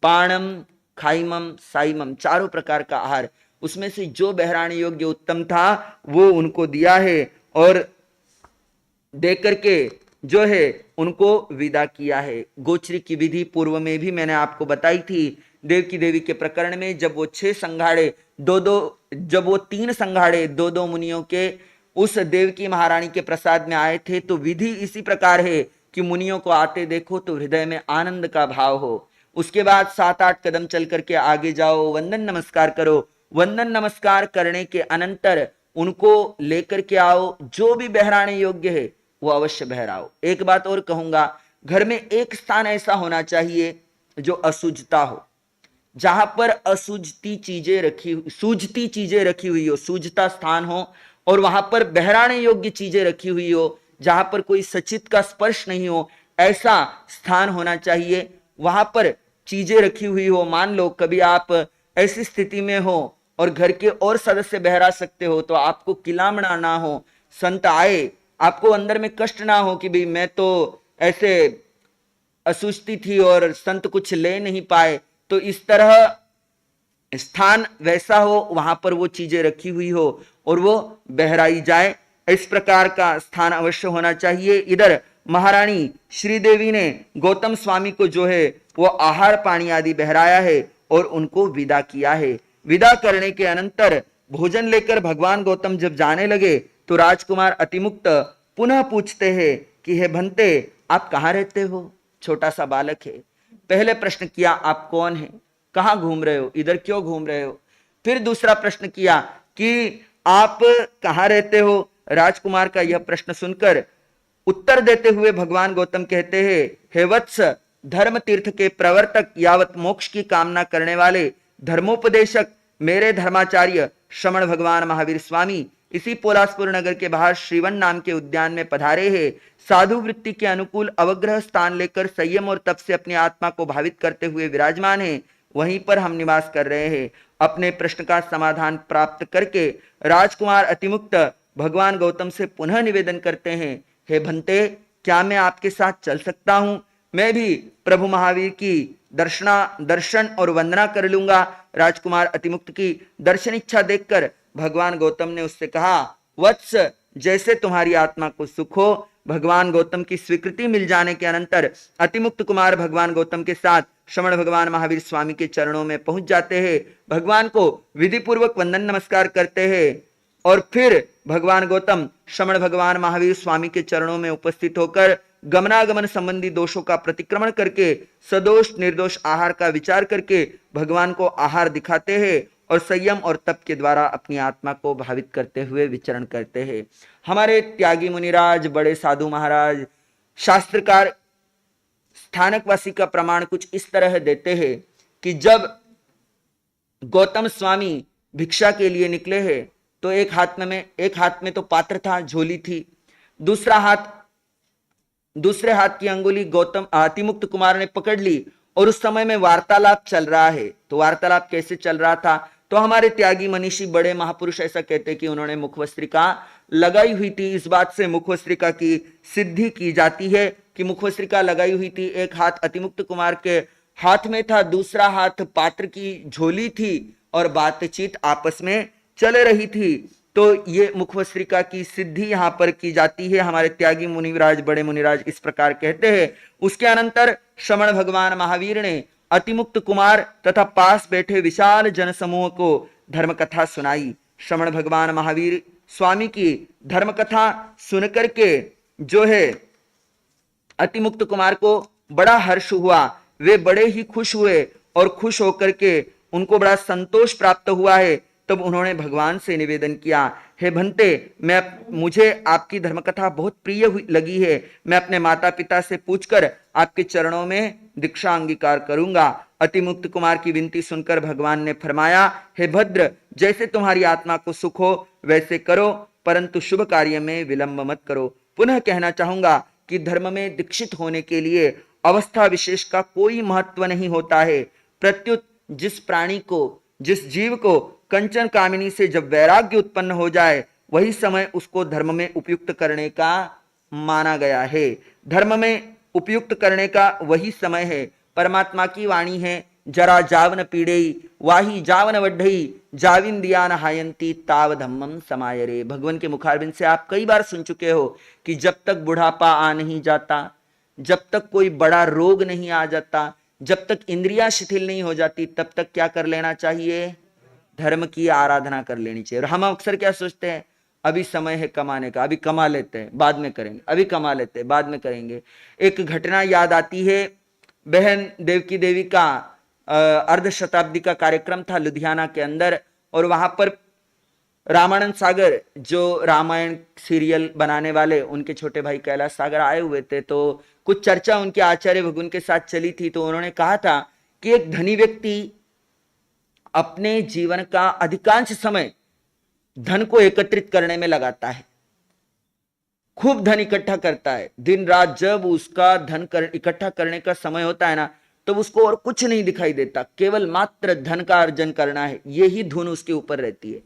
पाणम, खाइमम, साइमम, चारों प्रकार का आहार, उसमें से जो बहराने योग्य उत्तम था वो उनको दिया है और देकर के जो है उनको विदा किया है। गोचरी की विधि पूर्व में भी मैंने आपको बताई थी। देव की देवी के प्रकरण में जब वो 6 संघाड़े जब वो 3 संघाड़े 2-2 मुनियों के उस देव की महारानी के प्रसाद में आए थे, तो विधि इसी प्रकार है कि मुनियों को आते देखो तो हृदय में आनंद का भाव हो। उसके बाद 7-8 कदम चल करके आगे जाओ, वंदन नमस्कार करो। वंदन नमस्कार करने के अनंतर उनको लेकर के आओ, जो भी बहराने योग्य है वो अवश्य बहराओ। एक बात और कहूंगा, घर में एक स्थान ऐसा होना चाहिए जो अशुद्धता हो, जहां पर असूझती चीजें सूझती चीजें रखी हुई हो, सूझता स्थान हो, और वहां पर बहराने योग्य चीजें रखी हुई हो, जहां पर कोई सचित का स्पर्श नहीं हो, ऐसा स्थान होना चाहिए। वहां पर चीजें रखी हुई हो, मान लो कभी आप ऐसी स्थिति में हो और घर के और सदस्य बहरा सकते हो, तो आपको किलामना ना हो, संत आए, आपको अंदर में कष्ट ना हो कि भाई मैं तो ऐसे असुस्ती थी और संत कुछ ले नहीं पाए। तो इस तरह स्थान वैसा हो, वहां पर वो चीजें रखी हुई हो और वो बहराई जाए, इस प्रकार का स्थान अवश्य होना चाहिए। इधर महारानी श्रीदेवी ने गौतम स्वामी को जो है वो आहार पानी आदि बहराया है और उनको विदा किया है। विदा करने के अनंतर भोजन लेकर भगवान गौतम जब जाने लगे तो राजकुमार अतिमुक्त पुनः पूछते हैं कि हे भंते, आप कहाँ रहते हो? छोटा सा बालक है। पहले प्रश्न किया, आप कौन है, कहाँ घूम रहे हो, इधर क्यों घूम रहे हो? फिर दूसरा प्रश्न किया कि आप कहाँ रहते हो? राजकुमार का यह प्रश्न सुनकर उत्तर देते हुए भगवान गौतम कहते हैं, हे वत्स, धर्म तीर्थ के प्रवर्तक, यावत मोक्ष की कामना करने वाले धर्मोपदेशक मेरे धर्माचार्य श्रमण भगवान महावीर स्वामी इसी पोलासपुर नगर के बाहर श्रीवन नाम के उद्यान में पधारे हैं। साधु वृत्ति के अनुकूल अवग्रह स्थान लेकर संयम और तप से अपनी आत्मा को भावित करते हुए विराजमान है। वहीं पर हम निवास कर रहे हैं। अपने प्रश्न का समाधान प्राप्त करके राजकुमार अतिमुक्त भगवान गौतम से पुनः निवेदन करते हैं, हे भंते, क्या मैं आपके साथ चल सकता हूं? मैं भी प्रभु महावीर की दर्शन और वंदना कर लूंगा। राजकुमार अतिमुक्त की दर्शन इच्छा देखकर भगवान गौतम ने उससे कहा, वत्स, जैसे तुम्हारी आत्मा को सुख हो। भगवान गौतम की स्वीकृति मिल जाने के अनंतर अतिमुक्त कुमार भगवान गौतम के साथ श्रमण भगवान महावीर स्वामी के चरणों में पहुंच जाते हैं, भगवान को विधि पूर्वक वंदन नमस्कार करते हैं और फिर भगवान गौतम श्रमण भगवान महावीर स्वामी के चरणों में उपस्थित होकर गमनागमन संबंधी दोषों का प्रतिक्रमण करके सदोष निर्दोष आहार का विचार करके भगवान को आहार दिखाते हैं और संयम और तप के द्वारा अपनी आत्मा को भावित करते हुए विचरण करते हैं। हमारे त्यागी मुनिराज, बड़े साधु महाराज, शास्त्रकार स्थानकवासी का प्रमाण कुछ इस तरह देते हैं कि जब गौतम स्वामी भिक्षा के लिए निकले हैं तो एक हाथ में तो पात्र था, झोली थी, दूसरे हाथ की अंगुली गौतम अतिमुक्त कुमार ने पकड़ ली और उस समय में वार्तालाप चल रहा है। तो वार्तालाप कैसे चल रहा था? तो हमारे त्यागी मनीषी बड़े महापुरुष ऐसा कहते कि उन्होंने मुखवस्त्रिका लगाई हुई थी। इस बात से मुखवस्त्रिका की सिद्धि की जाती है कि मुखवस्त्रिका लगाई हुई थी, एक हाथ अतिमुक्त कुमार के हाथ में था, दूसरा हाथ पात्र की झोली थी और बातचीत आपस में चल रही थी। तो ये मुखवस्त्रिका की सिद्धि यहां पर की जाती है। हमारे त्यागी मुनिराज, बड़े मुनिराज इस प्रकार कहते हैं। उसके अनंतर श्रमण भगवान महावीर ने अतिमुक्त कुमार तथा पास बैठे विशाल जनसमूह को धर्मकथा सुनाई। श्रमण भगवान महावीर स्वामी की धर्मकथा सुनकर के जो है अतिमुक्त कुमार को बड़ा हर्ष हुआ, वे बड़े ही खुश हुए और खुश होकर के उनको बड़ा संतोष प्राप्त हुआ है। तब उन्होंने भगवान से निवेदन किया, हे भंते, मुझे आपकी धर्मकथा बहुत प्रिय लगी है। मैं अपने माता पिता से पूछकर आपके चरणों में दीक्षा अंगीकार करूंगा। अतिमुक्त कुमार की विनती सुनकर भगवान ने फरमाया, हे भद्र, जैसे तुम्हारी आत्मा को सुख हो वैसे करो, परंतु शुभ कार्य में विलंब मत करो। पुनः कहना चाहूंगा कि धर्म में दीक्षित होने के लिए अवस्था विशेष का कोई महत्व नहीं होता है। प्रत्युत जिस प्राणी को, जिस जीव को कंचन कामिनी से जब वैराग्य उत्पन्न हो जाए, वही समय उसको धर्म में उपयुक्त करने का माना गया है। धर्म में उपयुक्त करने का वही समय है। परमात्मा की वाणी है, जरा जावन पीड़ेई वाही जावन वड्ढई जाविन दिया नहायंती ताव धम्मम समायरे। भगवान के मुखारबिंद से आप कई बार सुन चुके हो कि जब तक बुढ़ापा आ नहीं जाता, जब तक कोई बड़ा रोग नहीं आ जाता, जब तक इंद्रियां शिथिल नहीं हो जाती, तब तक क्या कर लेना चाहिए? धर्म की आराधना कर लेनी चाहिए। और हम अक्सर क्या सोचते हैं, अभी समय है कमाने का, अभी कमा लेते हैं बाद में करेंगे, अभी कमा लेते हैं बाद में करेंगे। एक घटना याद आती है, बहन देवकी देवी का अर्ध शताब्दी का कार्यक्रम था लुधियाना के अंदर, और वहां पर रामानंद सागर जो रामायण सीरियल बनाने वाले, उनके छोटे भाई कैलाश सागर आए हुए थे। तो कुछ चर्चा उनके आचार्य भगुन के साथ चली थी। तो उन्होंने कहा था कि एक धनी व्यक्ति अपने जीवन का अधिकांश समय धन को एकत्रित करने में लगाता है, खूब धन इकट्ठा करता है। दिन रात जब उसका धन इकट्ठा करने का समय होता है ना, तो उसको और कुछ नहीं दिखाई देता, केवल मात्र धन का अर्जन करना है, यही धुन उसके ऊपर रहती है।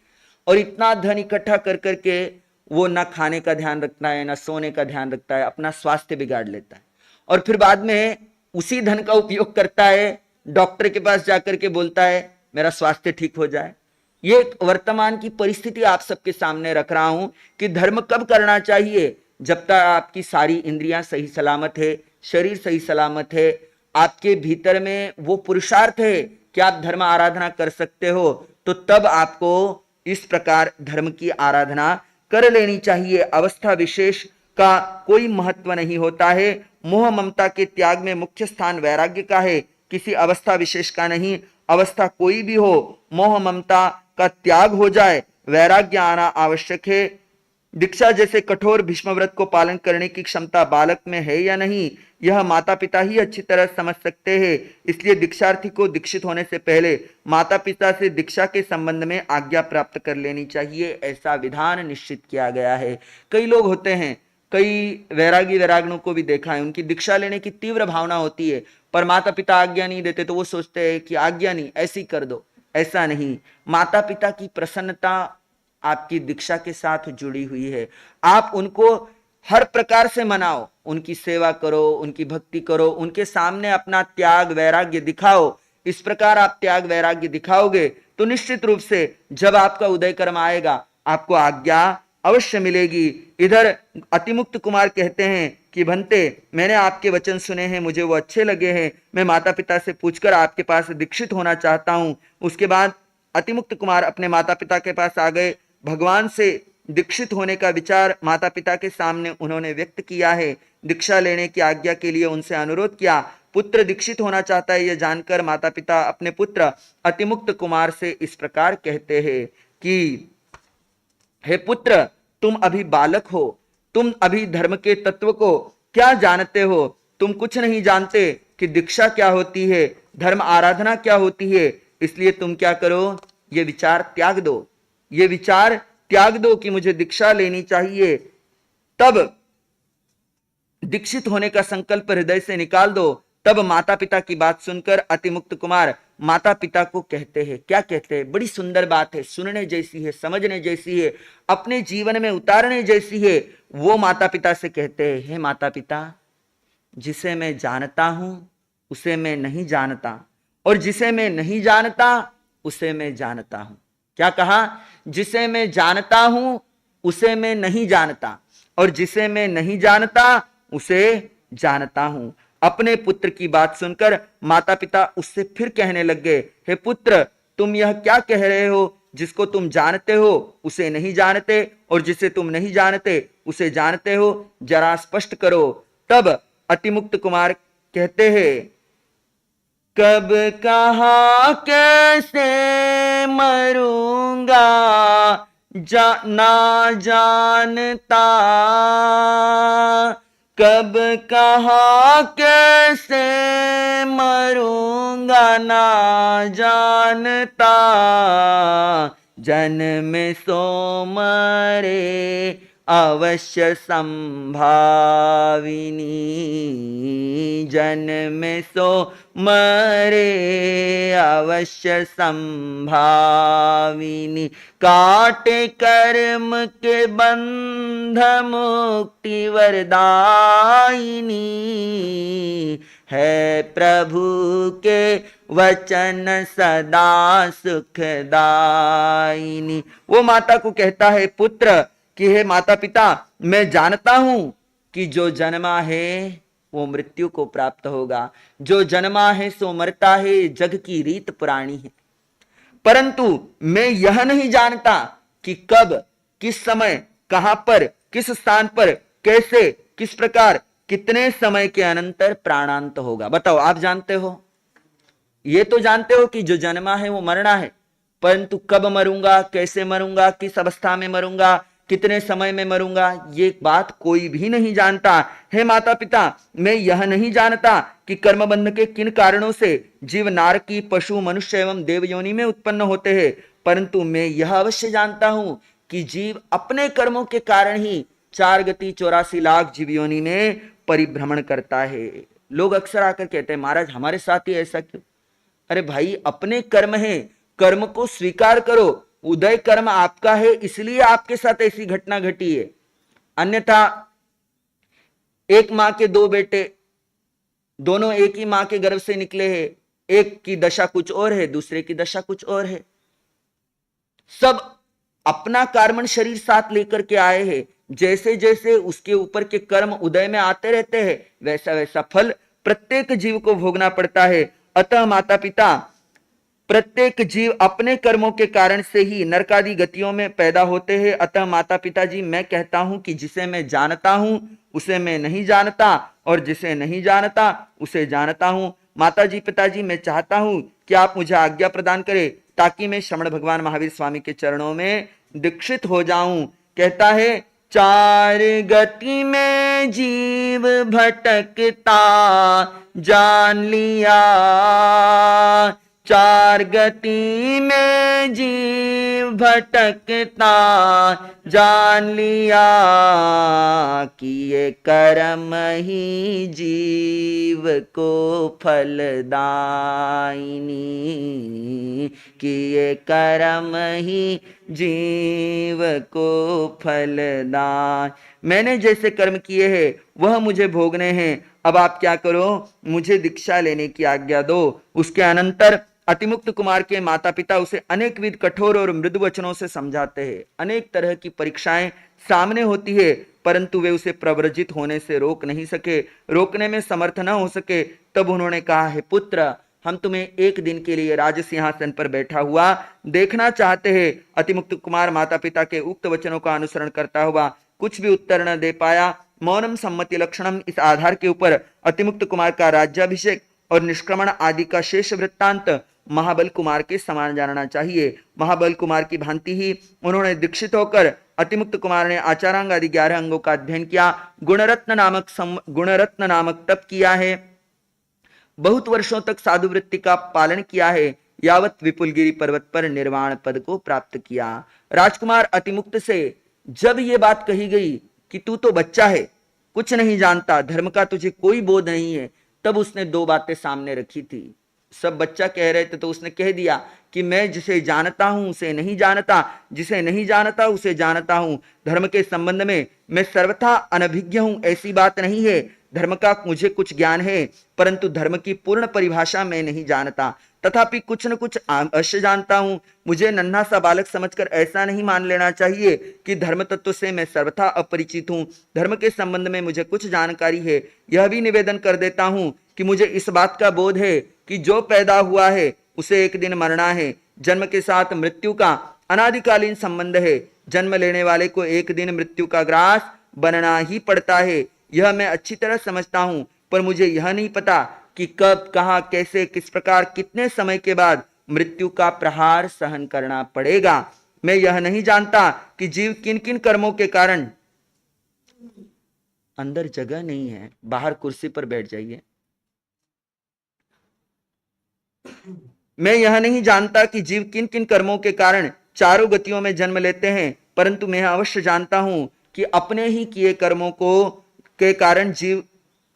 और इतना धन इकट्ठा कर करके वो ना खाने का ध्यान रखता है, ना सोने का ध्यान रखता है, अपना स्वास्थ्य बिगाड़ लेता है। और फिर बाद में उसी धन का उपयोग करता है, डॉक्टर के पास जाकर के बोलता है मेरा स्वास्थ्य ठीक हो जाए। ये वर्तमान की परिस्थिति आप सबके सामने रख रहा हूं कि धर्म कब करना चाहिए, जब तक आपकी सारी इंद्रियां सही सलामत है, शरीर सही सलामत है, आपके भीतर में वो पुरुषार्थ है कि आप धर्म आराधना कर सकते हो, तो तब आपको इस प्रकार धर्म की आराधना कर लेनी चाहिए। अवस्था विशेष का कोई महत्व नहीं होता है। मोह ममता के त्याग में मुख्य स्थान वैराग्य का है, किसी अवस्था विशेष का नहीं। अवस्था कोई भी हो, मोह ममता का त्याग हो जाए, वैराग्य आना आवश्यक है। दीक्षा जैसे कठोर भीष्म व्रत को पालन करने की क्षमता बालक में है या नहीं, यह माता पिता ही अच्छी तरह समझ सकते हैं। इसलिए दीक्षार्थी को दीक्षित होने से पहले माता पिता से दीक्षा के संबंध में आज्ञा प्राप्त कर लेनी चाहिए, ऐसा विधान निश्चित किया गया है। कई लोग होते हैं, कई वैरागी वैरागणों को भी देखा है, उनकी दीक्षा लेने की तीव्र भावना होती है, पर माता पिता आज्ञा नहीं देते तो वो सोचते हैं कि आज्ञा नहीं, ऐसी कर दो। ऐसा नहीं, माता पिता की प्रसन्नता आपकी दीक्षा के साथ जुड़ी हुई है। आप उनको हर प्रकार से मनाओ, उनकी सेवा करो, उनकी भक्ति करो, उनके सामने अपना त्याग वैराग्य दिखाओ। इस प्रकार आप त्याग वैराग्य दिखाओगे तो निश्चित रूप से जब आपका उदय कर्म आएगा आपको आज्ञा अवश्य मिलेगी। इधर अतिमुक्त कुमार कहते हैं कि भंते, मैंने आपके वचन सुने हैं, मुझे वो अच्छे लगे हैं, मैं माता पिता से पूछकर आपके पास दीक्षित होना चाहता हूं। उसके बाद अतिमुक्त कुमार अपने माता पिता के पास आ गए। भगवान से दीक्षित होने का विचार माता पिता के सामने उन्होंने व्यक्त किया है। दीक्षा लेने की आज्ञा के लिए उनसे अनुरोध किया। पुत्र दीक्षित होना चाहता है, यह जानकर माता पिता अपने पुत्र अतिमुक्त कुमार से इस प्रकार कहते हैं कि हे पुत्र, तुम अभी बालक हो, तुम अभी धर्म के तत्व को क्या जानते हो? तुम कुछ नहीं जानते कि दीक्षा क्या होती है, धर्म आराधना क्या होती है। इसलिए तुम क्या करो, ये विचार त्याग दो, ये विचार त्याग दो कि मुझे दीक्षा लेनी चाहिए। तब दीक्षित होने का संकल्प हृदय से निकाल दो। तब माता पिता की बात सुनकर अतिमुक्त कुमार माता पिता को कहते हैं, क्या कहते हैं, बड़ी सुंदर बात है, सुनने जैसी है, समझने जैसी है, अपने जीवन में उतारने जैसी है। वो माता पिता से कहते हैं, हे माता पिता, जिसे मैं जानता हूं उसे मैं नहीं जानता, और जिसे मैं नहीं जानता उसे मैं जानता हूं। क्या कहा? जिसे मैं जानता हूं उसे मैं नहीं जानता, और जिसे मैं नहीं जानता उसे जानता हूं। अपने पुत्र की बात सुनकर माता पिता उससे फिर कहने लग गए, हे पुत्र, तुम यह क्या कह रहे हो? जिसको तुम जानते हो उसे नहीं जानते, और जिसे तुम नहीं जानते उसे जानते हो, जरा स्पष्ट करो। तब अतिमुक्त कुमार कहते हैं, कब कहा कैसे मरूंगा ना जानता, कब कहा कैसे मरूंगा ना जानता, जन्म सो मरे अवश्य संभाविनी, जन्म सो मरे अवश्य संभाविनी, काटे कर्म के बंध मुक्ति वरदायिनी, है प्रभु के वचन सदा सुखदायिनी। वो माता को कहता है, पुत्र कि हे माता पिता, मैं जानता हूं कि जो जन्मा है वो मृत्यु को प्राप्त होगा, जो जन्मा है सो मरता है, जग की रीत पुरानी है। परंतु मैं यह नहीं जानता कि कब, किस समय, कहां पर, किस स्थान पर, कैसे, किस प्रकार, कितने समय के अनंतर प्राणांत होगा। बताओ, आप जानते हो? ये तो जानते हो कि जो जन्मा है वो मरना है, परंतु कब मरूंगा, कैसे मरूंगा, किस अवस्था में मरूंगा, कितने समय में मरूंगा, ये बात कोई भी नहीं जानता। हे माता पिता, मैं यह नहीं जानता कि कर्मबंध के किन कारणों से जीव नारकी, पशु, मनुष्य एवं देव योनि में उत्पन्न होते हैं, परंतु मैं यह अवश्य जानता हूं कि जीव अपने कर्मों के कारण ही 4 गति 84 लाख जीव योनि में परिभ्रमण करता है। लोग अक्सर आकर कहते हैं, महाराज हमारे साथ ही ऐसा क्यों? अरे भाई, अपने कर्म है, कर्म को स्वीकार करो। उदय कर्म आपका है, इसलिए आपके साथ ऐसी घटना घटी है। अन्यथा एक मां के 2 बेटे, दोनों एक ही मां के गर्भ से निकले हैं, एक की दशा कुछ और है, दूसरे की दशा कुछ और है। सब अपना कार्बन शरीर साथ लेकर के आए हैं। जैसे जैसे उसके ऊपर के कर्म उदय में आते रहते हैं, वैसा वैसा फल प्रत्येक जीव को भोगना पड़ता है। अतः माता पिता, प्रत्येक जीव अपने कर्मों के कारण से ही नरकादि गतियों में पैदा होते हैं। अतः माता पिताजी, मैं कहता हूं कि जिसे मैं जानता हूं उसे मैं नहीं जानता, और जिसे नहीं जानता उसे जानता हूं। माताजी पिताजी, मैं चाहता हूं कि आप मुझे आज्ञा प्रदान करें ताकि मैं श्रमण भगवान महावीर स्वामी के चरणों में दीक्षित हो जाऊं। कहता है, 4 गति में जीव भटकता जान लिया, 4 गति में जीव भटकता जान लिया, कि ये कर्म ही जीव को फलदायिनी, कि ये कर्म ही जीव को फलदाय। मैंने जैसे कर्म किए हैं वह मुझे भोगने हैं। अब आप क्या करो, मुझे दीक्षा लेने की आज्ञा दो। उसके अनंतर अतिमुक्त कुमार के माता पिता उसे अनेक विध कठोर और मृदु वचनों से समझाते हैं। अनेक तरह की परीक्षाएं सामने होती है, परंतु वे उसे प्रव्रजित होने से रोक नहीं सके, रोकने में समर्थ न हो सके। तब उन्होंने कहा, है पुत्र, हम तुम्हें एक दिन के लिए राज सिंहासन पर बैठा हुआ देखना चाहते हैं। अतिमुक्त कुमार माता पिता के उक्त वचनों का अनुसरण करता हुआ कुछ भी उत्तर न दे पाया। मौनम सम्मति लक्षणम, इस आधार के ऊपर अतिमुक्त कुमार का राज्याभिषेक और निष्क्रमण आदि का शेष वृत्तांत महाबल कुमार के समान जानना चाहिए। महाबल कुमार की भांति ही उन्होंने दीक्षित होकर अतिमुक्त कुमार ने आचारांग आदि 11 अंगों का अध्ययन किया, गुणरत्न नामक तप किया है, बहुत वर्षों तक साधु वृत्ति का पालन किया है, यावत विपुलगिरी पर्वत पर निर्वाण पद को प्राप्त किया। राजकुमार अतिमुक्त से जब ये बात कही गई कि तू तो बच्चा है, कुछ नहीं जानता, धर्म का तुझे कोई बोध नहीं है, तब उसने 2 बातें सामने रखी थी। सब बच्चा कह रहे थे तो उसने कह दिया कि मैं जिसे जानता हूं उसे नहीं जानता, जिसे नहीं जानता उसे जानता हूं। धर्म के संबंध में मैं सर्वथा अनभिज्ञ हूं, ऐसी बात नहीं है। धर्म का मुझे कुछ ज्ञान है, परंतु धर्म की पूर्ण परिभाषा मैं नहीं जानता। तथापि कुछ न कुछ अवश्य जानता हूं। मुझे नन्हा सा बालक समझकर ऐसा नहीं मान लेना चाहिए कि धर्म तत्व से मैं सर्वथा अपरिचित हूं। धर्म के संबंध में मुझे कुछ जानकारी है। यह भी निवेदन कर देता हूं कि मुझे इस बात का बोध है कि जो पैदा हुआ है उसे एक दिन मरना है। जन्म के साथ मृत्यु का अनादिकालीन संबंध है। जन्म लेने वाले को एक दिन मृत्यु का ग्रास बनना ही पड़ता है, यह मैं अच्छी तरह समझता हूं, पर मुझे यह नहीं पता कि कब, कहां, कैसे, किस प्रकार, कितने समय के बाद मृत्यु का प्रहार सहन करना पड़ेगा। मैं यह नहीं जानता कि जीव किन किन कर्मों के कारण, अंदर जगह नहीं है, बाहर कुर्सी पर बैठ जाइए। मैं यह नहीं जानता कि जीव किन किन कर्मों के कारण 4 गतियों में जन्म लेते हैं, परंतु मैं अवश्य जानता हूं कि अपने ही किए कर्मों को के कारण जीव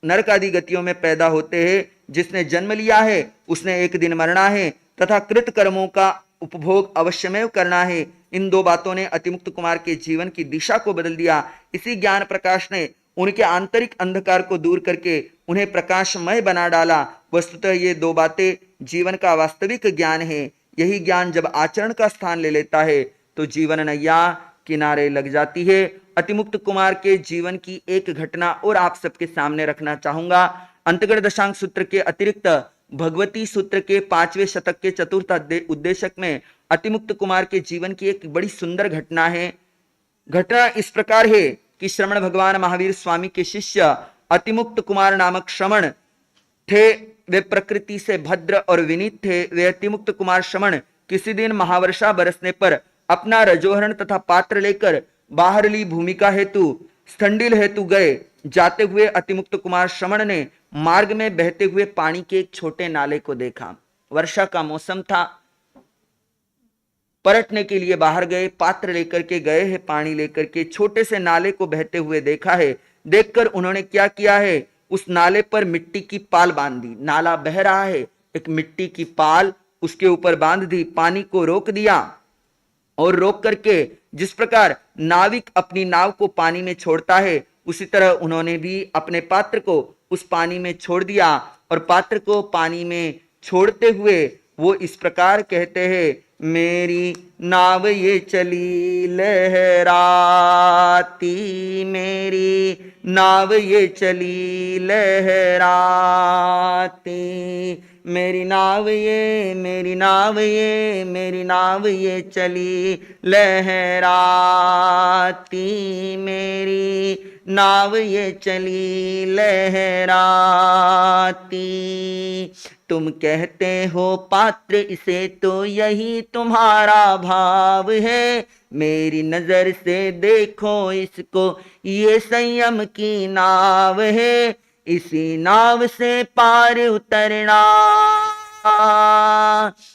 नरक आदि गतियों में पैदा होते हैं। जिसने जन्म लिया है उसने एक दिन मरना है, तथा कृत कर्मों का उपभोग अवश्यमेव करना है। इन 2 बातों ने अतिमुक्त कुमार के जीवन की दिशा को बदल दिया। इसी ज्ञान प्रकाश ने उनके आंतरिक अंधकार को दूर करके उन्हें प्रकाशमय बना डाला। वस्तुतः ये 2 बातें जीवन का वास्तविक ज्ञान है। यही ज्ञान जब आचरण का स्थान ले लेता है तो जीवन नैया किनारे लग जाती है। अतिमुक्त कुमार के जीवन की एक घटना और आप सबके सामने रखना चाहूंगा। अंतगढ़ दशांग सूत्र के अतिरिक्त भगवती सूत्र के 5वें शतक के चतुर्थ उद्देशक में अतिमुक्त कुमार के जीवन की एक बड़ी सुंदर घटना है। घटना इस प्रकार है कि श्रमण भगवान महावीर स्वामी के शिष्य अतिमुक्त कुमार नामक श्रमण थे। वे प्रकृति से भद्र और विनीत थे। वे अतिमुक्त कुमार श्रमण किसी दिन महावर्षा बरसने पर अपना रजोहरण तथा पात्र लेकर बाहरली भूमिका हेतु स्थंडिल हेतु गए। जाते हुए अतिमुक्त कुमार श्रमण ने मार्ग में बहते हुए पानी के एक छोटे नाले को देखा। वर्षा का मौसम था, परटने के लिए बाहर गए, पात्र लेकर के गए हैं, पानी लेकर के छोटे से नाले को बहते हुए देखा है। देखकर उन्होंने क्या किया है, उस नाले पर मिट्टी की पाल बांध दी। नाला बह रहा है, एक मिट्टी की पाल उसके ऊपर बांध दी, पानी को रोक दिया और रोक करके जिस प्रकार नाविक अपनी नाव को पानी में छोड़ता है, उसी तरह उन्होंने भी अपने पात्र को उस पानी में छोड़ दिया। और पात्र को पानी में छोड़ते हुए वो इस प्रकार कहते हैं, मेरी नाव ये चली लहराती, मेरी नाव ये चली लहराती, मेरी नाव ये, मेरी नाव ये, मेरी नाव ये चली लहराती, मेरी नाव ये चली लहराती। तुम कहते हो पात्र इसे, तो यही तुम्हारा भाव है। मेरी नजर से देखो इसको, ये संयम की नाव है। इसी नाव से पार उतरना,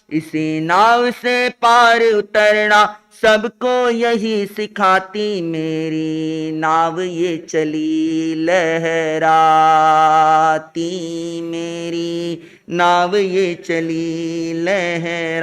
इसी नाव से पार उतरना सबको यही सिखाती। मेरी नाव ये चली लहराती, मेरी नाव ये चली लहराती।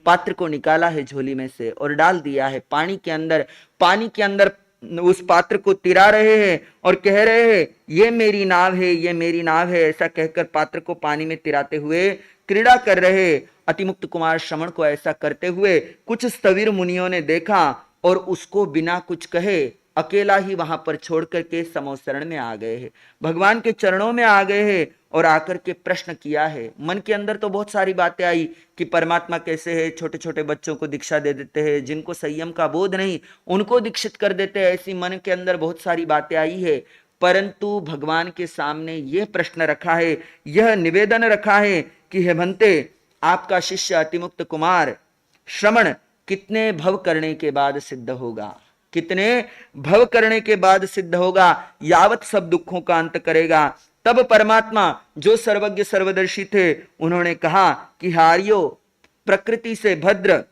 पात्र को निकाला है झोली में से और डाल दिया है पानी के अंदर। पानी के अंदर उस पात्र को तिरा रहे हैं और कह रहे हैं, ये मेरी नाव है, ये मेरी नाव है। ऐसा कहकर पात्र को पानी में तिराते हुए क्रीड़ा कर रहे। अतिमुक्त कुमार श्रमण को ऐसा करते हुए कुछ स्थविर मुनियों ने देखा और उसको बिना कुछ कहे अकेला ही वहां पर छोड़ करके समोसरण में आ गए हैं, भगवान के चरणों में आ गए हैं और आकर के प्रश्न किया है। मन के अंदर तो बहुत सारी बातें आई कि परमात्मा कैसे है, छोटे छोटे बच्चों को दीक्षा दे देते हैं, जिनको संयम का बोध नहीं उनको दीक्षित कर देते हैं, ऐसी मन के अंदर बहुत सारी बातें आई है। परंतु भगवान के सामने यह प्रश्न रखा है, यह निवेदन रखा है कि हे भंते, आपका शिष्य अतिमुक्त कुमार श्रमण कितने भव करने के बाद सिद्ध होगा, कितने भव करने के बाद सिद्ध होगा, यावत सब दुखों का अंत करेगा। तब परमात्मा जो सर्वज्ञ सर्वदर्शी थे उन्होंने कहा कि हारियो, प्रकृति से भद्र,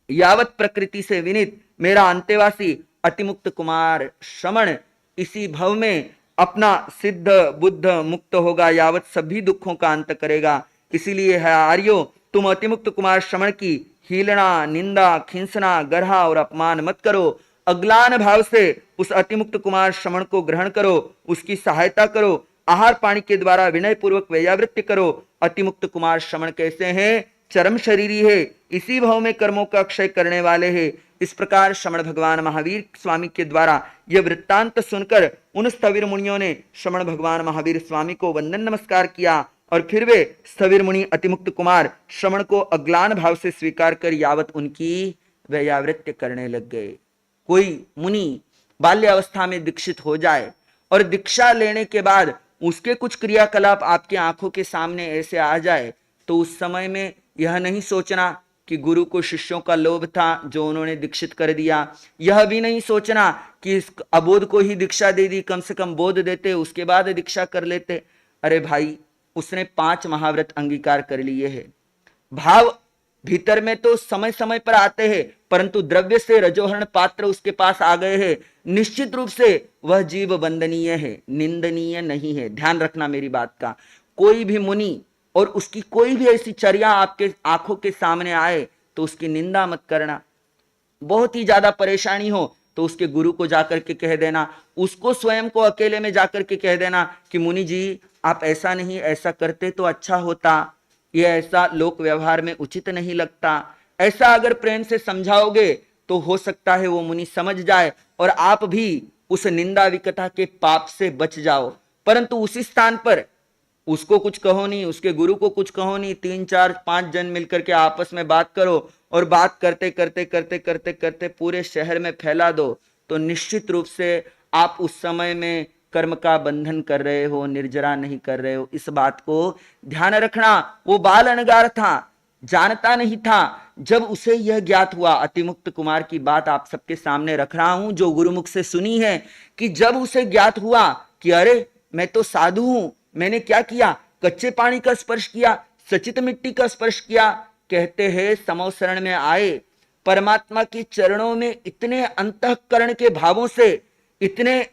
यावत प्रकृति से विनीत मेरा अंतेवासी अतिमुक्त कुमार श्रमण इसी भव में अपना सिद्ध बुद्ध मुक्त होगा, यावत सभी दुखों का अंत करेगा। इसीलिए है आर्यो, तुम अतिमुक्त कुमार श्रमण की हीलना, निंदा, खींचना, गरहा और अपमान मत करो। अग्लान भाव से उस अतिमुक्त कुमार श्रमण को ग्रहण करो, उसकी सहायता करो, आहार पानी के द्वारा विनय पूर्वक व्ययावृत्ति करो। अतिमुक्त कुमार श्रमण कैसे हैं? चरम शरीरी है, इसी भाव में कर्मों का क्षय करने वाले हैं। इस प्रकार श्रमण भगवान महावीर स्वामी के द्वारा यह वृत्तांत सुनकर उन स्थविर मुनियों ने श्रमण भगवान महावीर स्वामी को वंदन नमस्कार किया और फिर वे स्थविर मुनि अतिमुक्त कुमार श्रमण को अग्लान भाव से स्वीकार कर यावत उनकी व्ययावृत्ति करने लग गए। कोई मुनि बाल्यावस्था में दीक्षित हो जाए और दीक्षा लेने के बाद उसके कुछ क्रियाकलाप आपके आंखों के सामने ऐसे आ जाए, तो उस समय में यह नहीं सोचना कि गुरु को शिष्यों का लोभ था जो उन्होंने दीक्षित कर दिया, यह भी नहीं सोचना कि इस अबोध को ही दीक्षा दे दी, कम से कम बोध देते उसके बाद दीक्षा कर लेते। अरे भाई, उसने 5 महाव्रत अंगीकार कर लिए हैं। भाव भीतर में तो समय समय पर आते हैं, परंतु द्रव्य से रजोहरण पात्र उसके पास आ गए हैं, निश्चित रूप से वह जीव वंदनीय है, निंदनीय नहीं है। ध्यान रखना मेरी बात का। कोई भी मुनि और उसकी कोई भी ऐसी चर्या आपके आंखों के सामने आए तो उसकी निंदा मत करना। बहुत ही ज्यादा परेशानी हो तो उसके गुरु को जाकर के कह देना, उसको स्वयं को अकेले में जाकर के कह देना कि मुनि जी आप ऐसा नहीं, ऐसा करते तो अच्छा होता, ये ऐसा लोक व्यवहार में उचित नहीं लगता। ऐसा अगर प्रेम से समझाओगे तो हो सकता है वो मुनि समझ जाए और आप भी उस निंदा विकथा के पाप से बच जाओ। परंतु उसी स्थान पर उसको कुछ कहो नहीं, उसके गुरु को कुछ कहो नहीं, 3 4 5 जन मिलकर के आपस में बात करो और बात करते करते करते करते करते पूरे शहर में फैला दो, तो निश्चित रूप से आप उस समय में कर्म का बंधन कर रहे हो, निर्जरा नहीं कर रहे हो। इस बात को ध्यान रखना। वो बाल अनगार था, जानता नहीं था। जब उसे यह ज्ञात हुआ, अतिमुक्त कुमार की बात आप सबके सामने रख रहा हूं जो गुरुमुख से सुनी है, कि जब उसे ज्ञात हुआ कि अरे मैं तो साधु हूं, मैंने क्या किया, कच्चे पानी का स्पर्श किया, सचित मिट्टी का स्पर्श किया। कहते हैं समो शरण में आए, परमात्मा के चरणों में इतने अंतःकरण के भावों से, इतने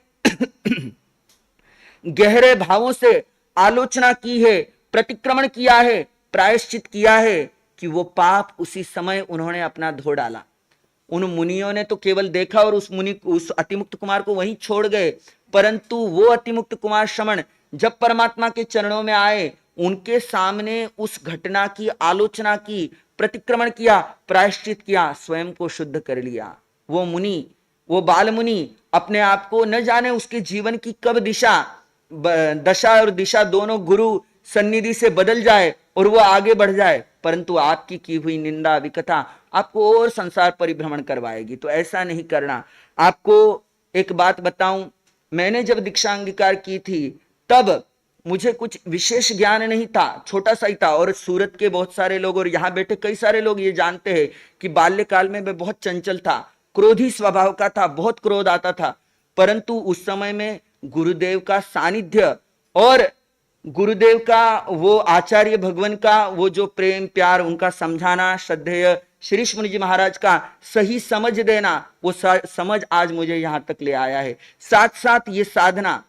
गहरे भावों से आलोचना की है, प्रतिक्रमण किया है, प्रायश्चित किया है कि वो पाप उसी समय उन्होंने अपना धो डाला। उन मुनियों ने तो केवल देखा और उस अतिमुक्त कुमार को वहीं छोड़ गए, परंतु वो अतिमुक्त कुमार श्रमण जब परमात्मा के चरणों में आए, उनके सामने उस घटना की आलोचना की, प्रतिक्रमण किया, प्रायश्चित किया, स्वयं को शुद्ध कर लिया। वो मुनि, वो बाल मुनि अपने आप को न जाने उसके जीवन की कब दशा और दिशा दोनों गुरु सन्निधि से बदल जाए और वो आगे बढ़ जाए, परंतु आपकी की हुई निंदा विकथा आपको और संसार परिभ्रमण करवाएगी। तो ऐसा नहीं करना। आपको एक बात बताऊं, मैंने जब दीक्षा अंगीकार की थी तब मुझे कुछ विशेष ज्ञान नहीं था, छोटा सा ही था। और सूरत के बहुत सारे लोग और यहाँ बैठे कई सारे लोग ये जानते हैं कि बाल्यकाल में मैं बहुत चंचल था, क्रोधी स्वभाव का था, बहुत क्रोध आता था। परंतु उस समय में गुरुदेव का सानिध्य और गुरुदेव का वो आचार्य भगवान का वो जो प्रेम प्यार, उनका समझाना, श्रद्धेय श्रीश मुनि जी महाराज का सही समझ देना, वो समझ आज मुझे यहां तक ले आया है। साथ साथ ये साधना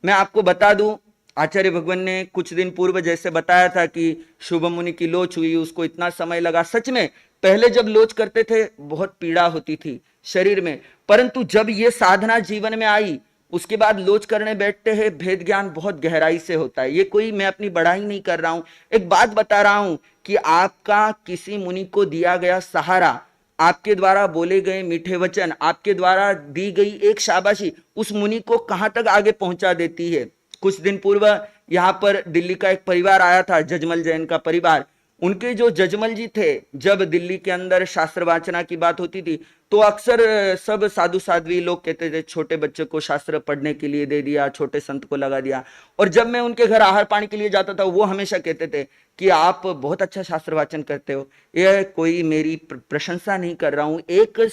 मैं आपको बता दूं, आचार्य भगवान ने कुछ दिन पूर्व जैसे बताया था कि शुभम मुनि की लोच हुई, उसको इतना समय लगा। सच में पहले जब लोच करते थे बहुत पीड़ा होती थी शरीर में, परंतु जब ये साधना जीवन में आई उसके बाद लोच करने बैठते हैं, भेद ज्ञान बहुत गहराई से होता है। ये कोई मैं अपनी बढ़ाई नहीं कर रहा हूं, एक बात बता रहा हूं कि आपका किसी मुनि को दिया गया सहारा, आपके द्वारा बोले गए मीठे वचन, आपके द्वारा दी गई एक शाबाशी उस मुनि को कहां तक आगे पहुंचा देती है। कुछ दिन पूर्व यहां पर दिल्ली का एक परिवार आया था, जजमल जैन का परिवार। उनके जो जजमल जी थे, जब दिल्ली के अंदर शास्त्र वाचना की बात होती थी तो अक्सर सब साधु साध्वी लोग कहते थे छोटे बच्चे को शास्त्र पढ़ने के लिए दे दिया, छोटे संत को लगा दिया। और जब मैं उनके घर आहार पानी के लिए जाता था, वो हमेशा कहते थे कि आप बहुत अच्छा शास्त्र वाचन करते हो। यह कोई मेरी प्रशंसा नहीं कर रहा हूं, एक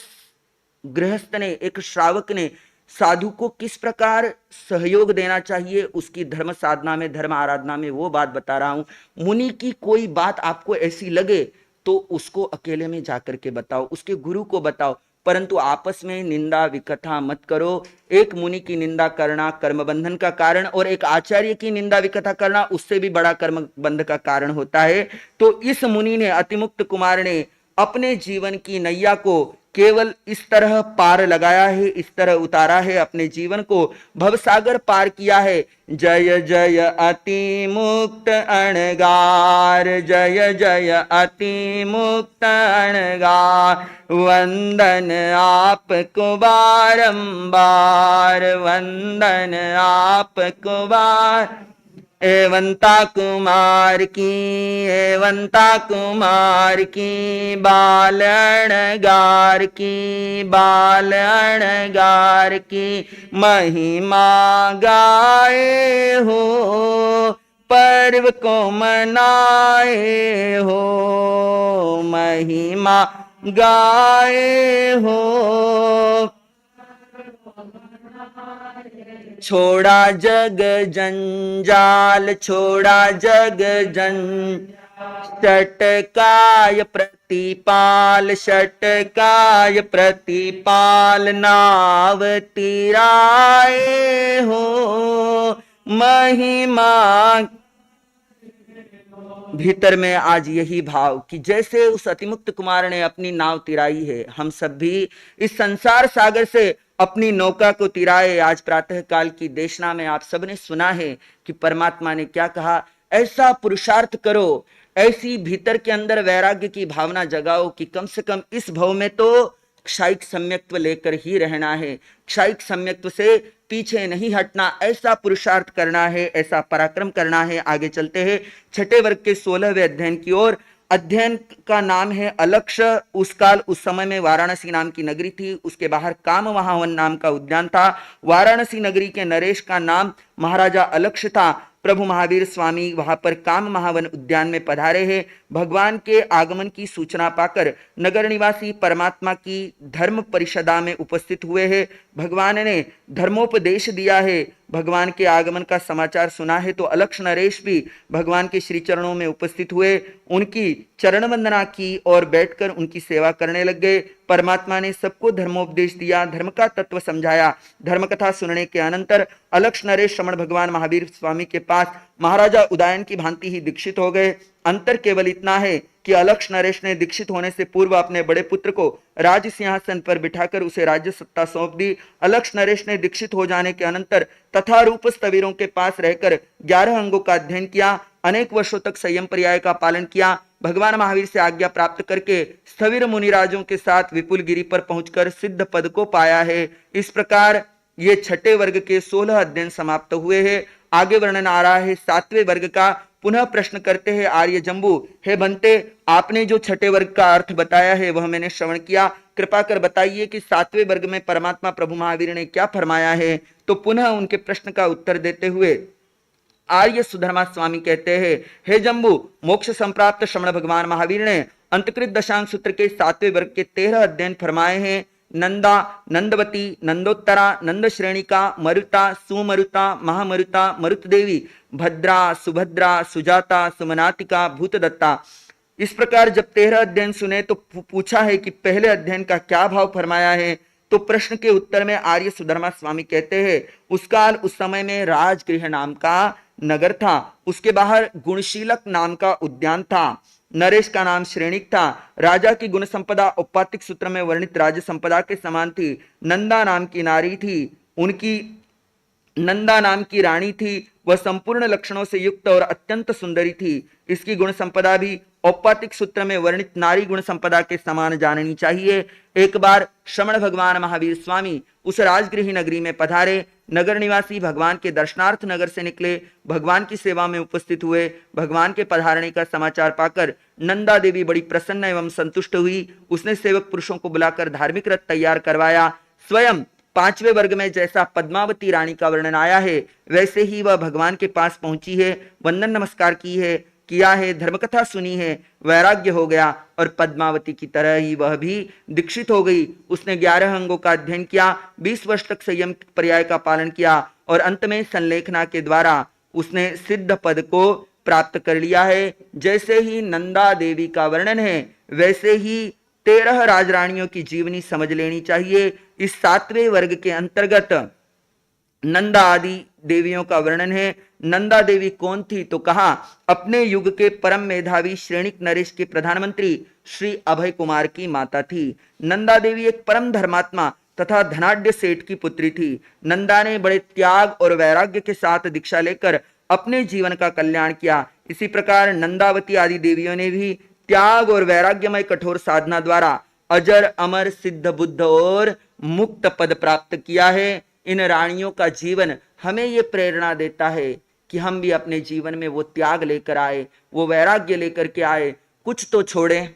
गृहस्थ ने, एक श्रावक ने साधु को किस प्रकार सहयोग देना चाहिए उसकी धर्म साधना में, धर्म आराधना में, वो बात बता रहा हूं। मुनि की कोई बात आपको ऐसी लगे तो उसको अकेले में जाकर के बताओ, उसके गुरु को बताओ, परंतु आपस में निंदा विकथा मत करो। एक मुनि की निंदा करना कर्म बंधन का कारण, और एक आचार्य की निंदा विकथा करना उससे भी बड़ा कर्म बंध का कारण होता है। तो इस मुनि ने, अतिमुक्त कुमार ने अपने जीवन की नैया को केवल इस तरह पार लगाया है, इस तरह उतारा है, अपने जीवन को भवसागर पार किया है। जय जय अति मुक्त अणगार, जय जय अति मुक्त अणगार, वंदन आपको बारंबार, वंदन आपको बार। एवंता कुमार की, एवंता कुमार की, बालणगार की, बालणगार की महिमा गाए हो, पर्व को मनाए हो, महिमा गाए हो। छोड़ा जग जंजाल, छोड़ा जग षटकाय प्रतिपाल, षटकाय प्रतिपाल, नाव तिराए हो, महिमा। भीतर में आज यही भाव कि जैसे उस अतिमुक्त कुमार ने अपनी नाव तिराई है, हम सब भी इस संसार सागर से अपनी नौका को तिराए। आज प्रातः काल की देशना में आप सबने सुना है कि परमात्मा ने क्या कहा, ऐसा पुरुषार्थ करो, ऐसी भीतर के अंदर वैराग्य की भावना जगाओ कि कम से कम इस भव में तो क्षायिक सम्यक्त्व लेकर ही रहना है, क्षायिक सम्यक्त्व से पीछे नहीं हटना, ऐसा पुरुषार्थ करना है, ऐसा पराक्रम करना है। आगे चलते हैं छठे वर्ग के 16वें अध्ययन की ओर। अध्ययन का नाम है अलक्ष। उस काल उस समय में वाराणसी नाम की नगरी थी, उसके बाहर काम महावन नाम का उद्यान था। वाराणसी नगरी के नरेश का नाम महाराजा अलक्ष था। प्रभु महावीर स्वामी वहां पर काम महावन उद्यान में पधारे हैं। भगवान के आगमन की सूचना पाकर नगर निवासी परमात्मा की धर्म परिषदा में उपस्थित हुए हैं। भगवान ने धर्मोपदेश दिया है। भगवान के आगमन का समाचार सुना है तो अलक्ष नरेश भी भगवान के श्री चरणों में उपस्थित हुए, उनकी चरण वंदना की और बैठकर उनकी सेवा करने लग गए। परमात्मा ने सबको धर्मोपदेश दिया, धर्म का तत्व समझाया। धर्म कथा सुनने के अनंतर अलक्ष नरेश श्रमण भगवान महावीर स्वामी के पास महाराजा उदयन की भांति ही दीक्षित हो गए। अंतर केवल इतना है कि अलक्ष नरेश ने दीक्षित होने से पूर्व अपने बड़े पुत्र को राज सिंहासन पर बिठाकर उसे राज्य सत्ता सौंप दी। अलक्ष नरेश ने दीक्षित हो जाने के अनंतर तथा रूप स्थवीरों के पास रहकर 11 अंगों का अध्ययन किया। अनेक वर्षों तक संयम पर्याय का पालन किया। भगवान महावीर से आज्ञा प्राप्त करके स्थविर मुनिराजों के साथ विपुल गिरी पर पहुंचकर सिद्ध पद को पाया है। इस प्रकार ये छठे वर्ग के 16 अध्ययन समाप्त हुए हैं। आगे वर्णन आ रहा है 7वें वर्ग का। पुनः प्रश्न करते हैं आर्य जंबू, हे बनते, आपने जो छठे वर्ग का अर्थ बताया है वह मैंने श्रवण किया। कृपा कर बताइए कि 7वें वर्ग में परमात्मा प्रभु महावीर ने क्या फरमाया है। तो पुनः उनके प्रश्न का उत्तर देते हुए आर्य सुधर्मा स्वामी कहते हैं, हे जंबू, मोक्ष संप्राप्त श्रमण भगवान महावीर ने अंतकृत दशांग सूत्र के 7वें वर्ग के 13 अध्ययन फरमाए हैं। नंदा, नंदवती, नंदोत्तरा, नंद श्रेणिका, मरुता, सुमरुता, महामरुता, मरुत देवी, भद्रा, सुभद्रा, सुजाता, सुमनातिका, भूतदत्ता। इस प्रकार जब 13 अध्ययन सुने तो पूछा है कि पहले अध्ययन का क्या भाव फरमाया है। तो प्रश्न के उत्तर में आर्य सुधर्मा स्वामी कहते हैं, उस काल उस समय में राजगृह नाम का नगर था, उसके बाहर गुणशीलक नाम का उद्यान था। नरेश का नाम श्रेणिक था। राजा की गुण संपदा औपातिक सूत्र में वर्णित राज्य संपदा के समान थी। नंदा नाम की नारी थी, उनकी नंदा नाम की रानी थी। वह संपूर्ण लक्षणों से युक्त और अत्यंत सुंदरी थी। इसकी गुण संपदा भी औपातिक सूत्र में वर्णित नारी गुण संपदा के समान जाननी चाहिए। एक बार श्रमण भगवान महावीर स्वामी उस राजगृह नगरी में पधारे। नगर निवासी भगवान के दर्शनार्थ नगर से निकले, भगवान की सेवा में उपस्थित हुए। भगवान के पधारने का समाचार पाकर नंदा देवी बड़ी प्रसन्न एवं संतुष्ट हुई। उसने सेवक पुरुषों को बुलाकर धार्मिक रथ तैयार करवाया। स्वयं 5वें वर्ग में जैसा पद्मावती रानी का वर्णन आया है वैसे ही वह भगवान के पास पहुंची है, वंदन नमस्कार किया है, धर्मकथा सुनी है, वैराग्य हो गया और पद्मावती की तरह ही वह भी दीक्षित हो गई। उसने 11 अंगों का अध्ययन किया, 20 वर्ष तक संयम पर्याय का पालन किया और अंत में संलेखना के द्वारा उसने सिद्ध पद को प्राप्त कर लिया है। जैसे ही नंदा देवी का वर्णन है वैसे ही 13 राजरानियों की जीवनी समझ लेनी चाहिए। इस 7वें वर्ग के अंतर्गत नंदा आदि देवियों का वर्णन है। नंदा देवी कौन थी तो कहा, अपने युग के परम मेधावी श्रेणिक नरेश के प्रधानमंत्री श्री अभय कुमार की माता थी। नंदा देवी एक परम धर्मात्मा तथा धनाढ्य सेठ की पुत्री थी। नंदा ने बड़े त्याग और वैराग्य के साथ दीक्षा लेकर अपने जीवन का कल्याण किया। इसी प्रकार नंदावती आदि देवियों ने भी त्याग और वैराग्यमय कठोर साधना द्वारा अजर अमर सिद्ध बुद्ध और मुक्त पद प्राप्त किया है। इन रानियों का जीवन हमें ये प्रेरणा देता है कि हम भी अपने जीवन में वो त्याग लेकर आए, वो वैराग्य लेकर के आए। कुछ तो छोड़ें,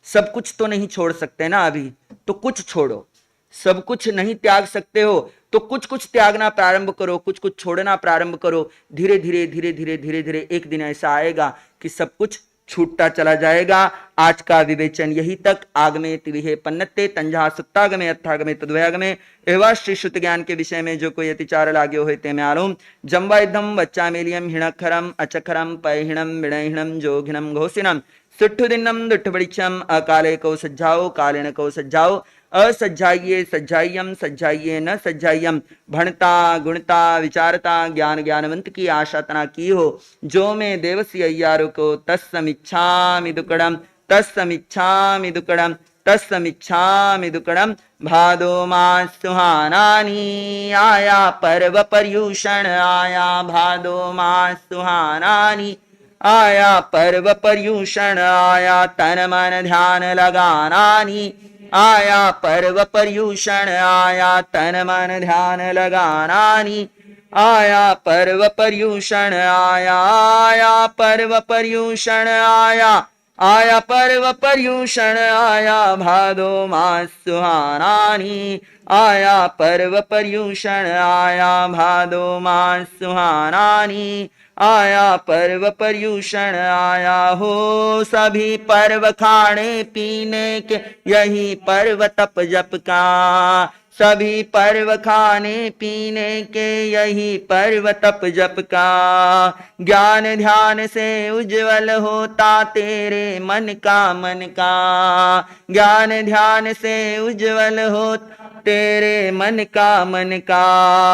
सब कुछ तो नहीं छोड़ सकते ना, अभी तो कुछ छोड़ो। सब कुछ नहीं त्याग सकते हो तो कुछ कुछ त्यागना प्रारंभ करो, कुछ कुछ छोड़ना प्रारंभ करो। धीरे धीरे धीरे धीरे धीरे धीरे एक दिन ऐसा आएगा कि सब कुछ छूटता चला जाएगा। आज का विवेचन यही तक। आगमे तिविहे पन्नते तंजहा सुत्तागमे अर्थागमे तद्वयागमे एवं श्री श्रुत ज्ञान के विषय में जो कोई अतिचार लाग्यो होते में आलूम जम्वाइधम वच्चामेलियम हिणखरम अचखरम पैहिणम विणहिणम जोघिणम घोषिणम सुट्ठुदिन्नम दुट्ठबड़िक्षम अकाले को सज्जाओ कालेन को सज्जाओ असज्जाइये सज्जाइयम सज्जाइये न सज्जाइयम भणता गुणता विचारता ज्ञान ज्ञानवंत की आशा तना की हो जो में देवसी अय्यारो को तस्समिच्छामि दुक्कडम तस्समिच्छामि दुक्कडम तस्समिच्छामि दुक्कडम भादो मास सुहानानी आया पर्व पर्यूषण आया भादो मास सुहानानी आया पर्व पर्यूषण आया तन मन ध्यान लगानानी आया पर्व पर्यूषण आया तन मन ध्यान लगानानी आया पर्व पर्यूषण आया पर्व पर्यूषण आया आया पर्व पर्यूषण आया भादो मास सुहानानी, आया पर्व पर्यूषण आया भादो मास सुहानानी, आया पर्व पर्यूषण आया हो। सभी पर्व खाने पीने के यही पर्व तप जप का, सभी पर्व खाने पीने के यही पर्व तप जप का। ज्ञान ध्यान से उज्जवल होता तेरे मन का, ज्ञान ध्यान से उज्जवल होता तेरे मन का।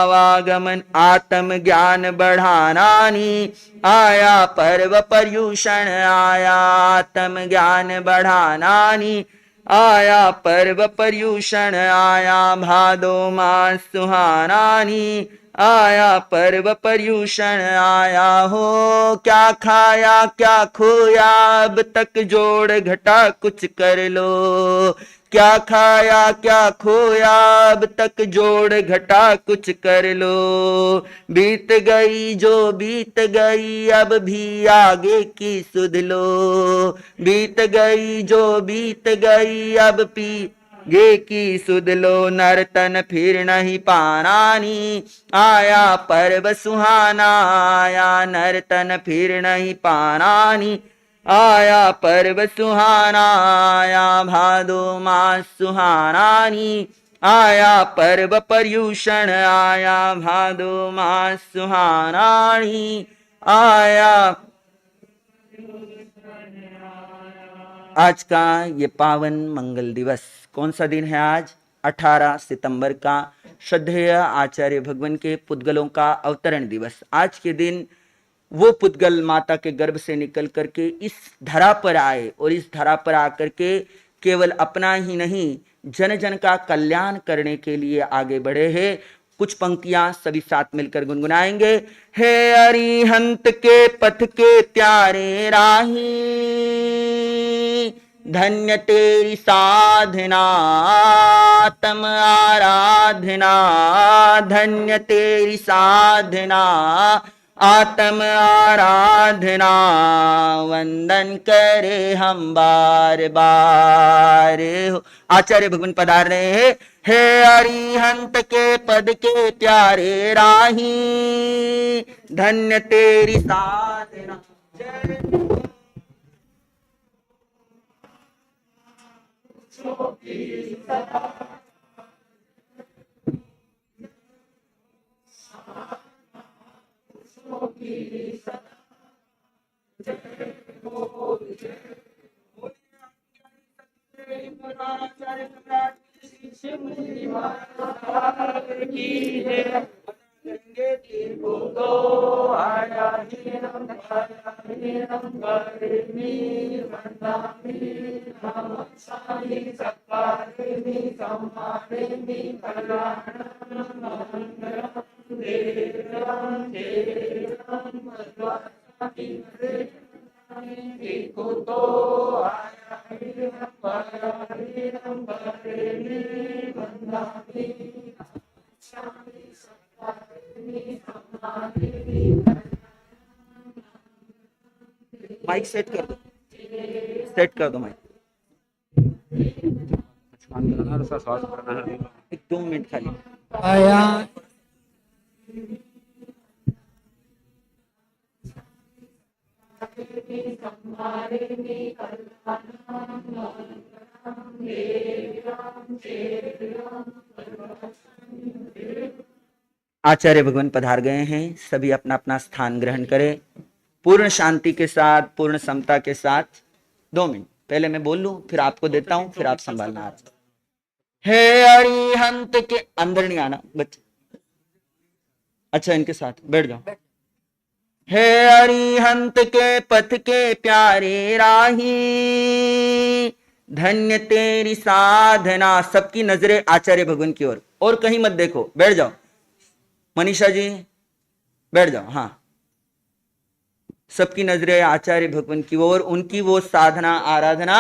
वागमन आत्म ज्ञान बढ़ानानी, आया पर्व पर्यूषण आया आत्म ज्ञान बढ़ानानी, आया पर्व पर्यूषण आया भादो मास सुहानानी, आया पर्व पर्यूषण आया हो। क्या खाया क्या खोया अब तक जोड़ घटा कुछ कर लो, क्या खाया क्या खोया अब तक जोड़ घटा कुछ कर लो। बीत गई जो बीत गई अब भी आगे की सुध लो, बीत गई जो बीत गई अब भी गे की सुध लो। नर्तन फिर नहीं पानानी, आया पर्व सुहाना आया नर्तन फिर नहीं पानानी, आया पर्व सुहाना आया भादो मास सुहानानी, आया पर्व पर्यूषण आया भादो मास सुहानानी, आया। आज का ये पावन मंगल दिवस कौन सा दिन है? आज 18 सितंबर का श्रद्धेय आचार्य भगवान के पुद्गलों का अवतरण दिवस। आज के दिन वो पुद्गल माता के गर्भ से निकल करके इस धरा पर आए और इस धरा पर आकर के केवल अपना ही नहीं जन जन का कल्याण करने के लिए आगे बढ़े हैं। कुछ पंक्तियां सभी साथ मिलकर गुनगुनाएंगे। हे अरिहंत के पथ के प्यारे राही, धन्य तेरी साधना तम आराधना, धन्य तेरी साधना आत्म आराधना, वंदन करे हम बार बार हो। आचार्य भगवान पधार रहे हैं। हे अरिहंत के पद के प्यारे राही, धन्य तेरी साधना। माइक सेट कर दो, सेट कर दो माइक। एक 2 मिनट खाली। आया आचार्य भगवान पधार गए हैं। सभी अपना अपना स्थान ग्रहण करें पूर्ण शांति के साथ, पूर्ण समता के साथ। 2 मिनट पहले मैं बोल लूं, फिर आपको देता हूं, फिर आप संभालना। हे अरिहंत के अंदर नहीं आना बच्चे। अच्छा, इनके साथ बैठ जाओ। हे अरिहंत के पथ के प्यारे राही, धन्य तेरी साधना। सबकी नजरें आचार्य भगवान की ओर, और कहीं मत देखो। बैठ जाओ मनीषा जी, बैठ जाओ। हाँ, सबकी नजरें आचार्य भगवान की ओर, उनकी वो साधना आराधना।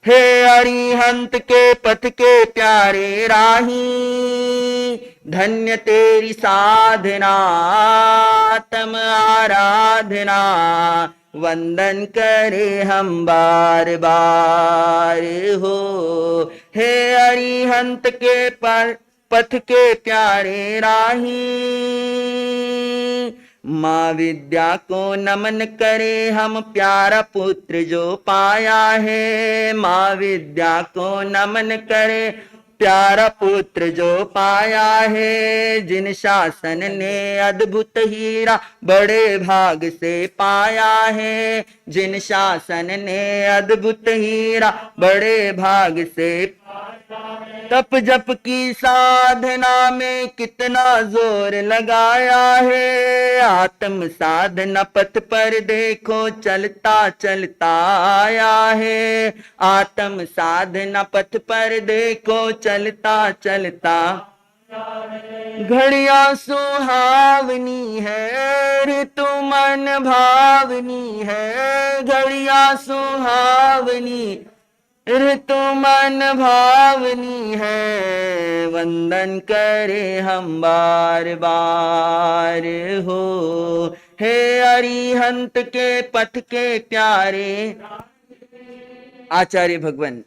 हे अरिहंत के पथ के प्यारे राही, धन्य तेरी साधना तम आराधना, वंदन करे हम बार बार हो। हे अरिहंत के पर पथ के प्यारे राही, माँ विद्या को नमन करे हम प्यारा पुत्र जो पाया है। माँ विद्या को नमन करे प्यारा पुत्र जो पाया है। जिन शासन ने अद्भुत हीरा बड़े भाग से पाया है। जिन शासन ने अद्भुत हीरा बड़े भाग से, तप जप की साधना में कितना जोर लगाया है। आत्म साधना पथ पर देखो चलता चलता आया है। आत्म साधना पथ पर देखो चलता चलता, घड़ियां सुहावनी है ऋतु मन भावनी है। घड़ियां सुहावनी ऋतु मन भावनी है। वंदन करे हम बार बार हो। हे अरिहंत के पथ के प्यारे। आचार्य भगवान,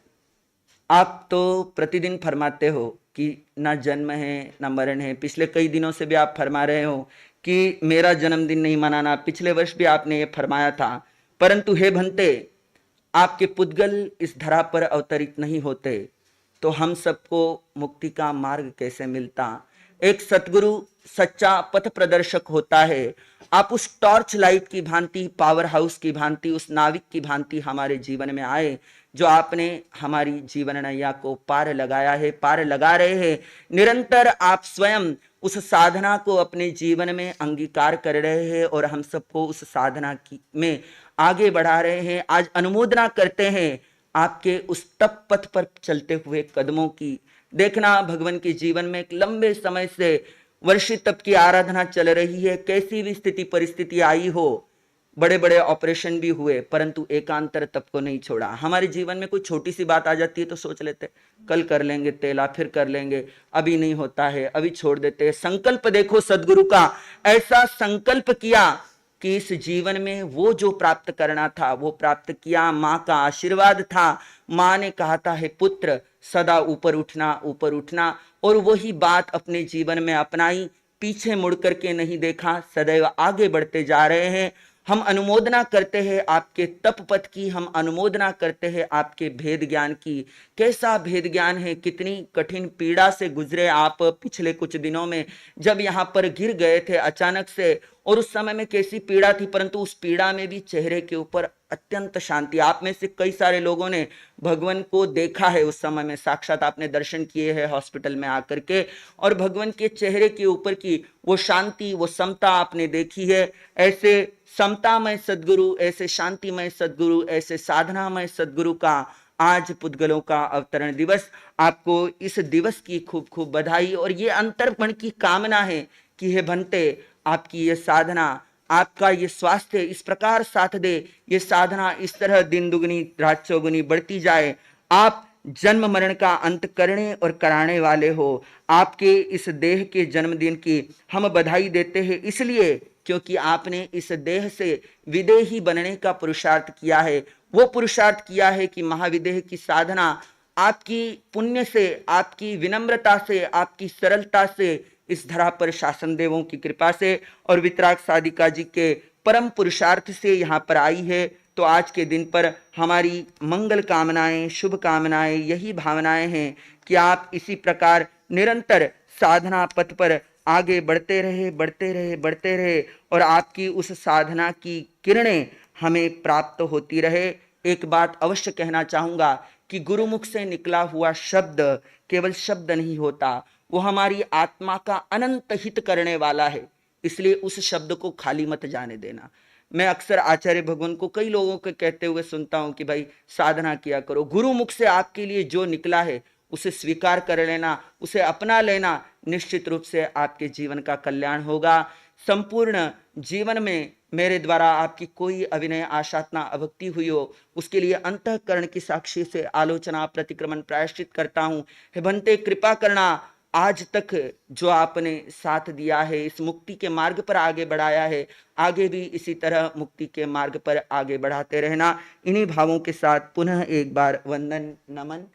आप तो प्रतिदिन फरमाते हो कि ना जन्म है ना मरण है। पिछले कई दिनों से भी आप फरमा रहे हो कि मेरा जन्मदिन नहीं मनाना। पिछले वर्ष भी आपने ये फरमाया था। परंतु हे भंते, आपके पुद्गल इस धरा पर अवतरित नहीं होते तो हम सबको मुक्ति का मार्ग कैसे मिलता। एक सतगुरु सच्चा पथ प्रदर्शक होता है। आप उस टॉर्च लाइट की भांति, पावर हाउस की भांति, उस नाविक की भांति हमारे जीवन में आए, जो आपने हमारी जीवन नैया को पार लगाया है, पार लगा रहे हैं। निरंतर आप स्वयं उस साधना को अपने जीवन में अंगीकार कर रहे हैं और हम सबको उस साधना की में आगे बढ़ा रहे हैं। आज अनुमोदना करते हैं आपके उस तप पथ पर चलते हुए कदमों की। देखना, भगवान के जीवन में एक लंबे समय से वर्षित तप की आराधना चल रही है। कैसी भी स्थिति परिस्थिति आई हो, बड़े बड़े ऑपरेशन भी हुए, परंतु एकांतर तप को नहीं छोड़ा। हमारे जीवन में कोई छोटी सी बात आ जाती है तो सोच लेते कल कर लेंगे तेला, फिर कर लेंगे, अभी नहीं होता है, अभी छोड़ देते हैं। संकल्प देखो सदगुरु का, ऐसा संकल्प किया कि इस जीवन में वो जो प्राप्त करना था वो प्राप्त किया। माँ का आशीर्वाद था। माँ ने कहा था, हे पुत्र सदा ऊपर उठना, ऊपर उठना, और वही बात अपने जीवन में अपनाई। पीछे मुड़ करके नहीं देखा, सदैव आगे बढ़ते जा रहे हैं। हम अनुमोदना करते हैं आपके तप पथ की, हम अनुमोदना करते हैं आपके भेद ज्ञान की। कैसा भेद ज्ञान है, कितनी कठिन पीड़ा से गुजरे आप पिछले कुछ दिनों में, जब यहाँ पर गिर गए थे अचानक से, और उस समय में कैसी पीड़ा थी, परंतु उस पीड़ा में भी चेहरे के ऊपर अत्यंत शांति। आप में से कई सारे लोगों ने भगवान को देखा है उस समय में, साक्षात आपने दर्शन किए हैं हॉस्पिटल में आकर के, और भगवान के चेहरे के ऊपर की वो शांति, वो समता आपने देखी है। ऐसे समतामय सदगुरु, ऐसे शांतिमय सदगुरु, ऐसे साधनामय सदगुरु का आज पुद्गलों का अवतरण दिवस। आपको इस दिवस की खूब खूब बधाई और ये अंतर्पण की कामना है कि हे भंते, आपकी ये साधना, आपका ये स्वास्थ्य इस प्रकार साथ दे, ये साधना इस तरह दिन दुगनी रात चौगुनी बढ़ती जाए। आप जन्म मरण का अंत करने और कराने वाले हो। आपके इस देह के जन्मदिन की हम बधाई देते हैं, इसलिए क्योंकि आपने इस देह से विदेही बनने का पुरुषार्थ किया है। वो पुरुषार्थ किया है कि महाविदेह की साधना आपकी पुण्य से, आपकी विनम्रता से, आपकी सरलता से, इस धरा पर शासन देवों की कृपा से और वितराग साधिका जी के परम पुरुषार्थ से यहाँ पर आई है। तो आज के दिन पर हमारी मंगल कामनाएं, शुभ कामनाएं, यही भावनाएं हैं कि आप इसी प्रकार निरंतर साधना पथ पर आगे बढ़ते रहे, बढ़ते रहे, बढ़ते रहे, और आपकी उस साधना की किरणें हमें प्राप्त होती रहे। एक बात अवश्य कहना चाहूँगा कि गुरुमुख से निकला हुआ शब्द केवल शब्द नहीं होता, वो हमारी आत्मा का अनंत हित करने वाला है। इसलिए उस शब्द को खाली मत जाने देना। मैं अक्सर आचार्य भगवान को कई लोगों को कहते हुए सुनता हूँ कि भाई साधना किया करो। गुरुमुख से आपके लिए जो निकला है उसे स्वीकार कर लेना, उसे अपना लेना, निश्चित रूप से आपके जीवन का कल्याण होगा। संपूर्ण जीवन में मेरे द्वारा आपकी कोई अविनय आशातना अभक्ति हुई हो, उसके लिए अंतःकरण की साक्षी से आलोचना, प्रतिक्रमण, प्रायश्चित करता हूँ। हे भंते, कृपा करना, आज तक जो आपने साथ दिया है, इस मुक्ति के मार्ग पर आगे बढ़ाया है, आगे भी इसी तरह मुक्ति के मार्ग पर आगे बढ़ाते रहना। इन्हीं भावों के साथ पुनः एक बार वंदन, नमन।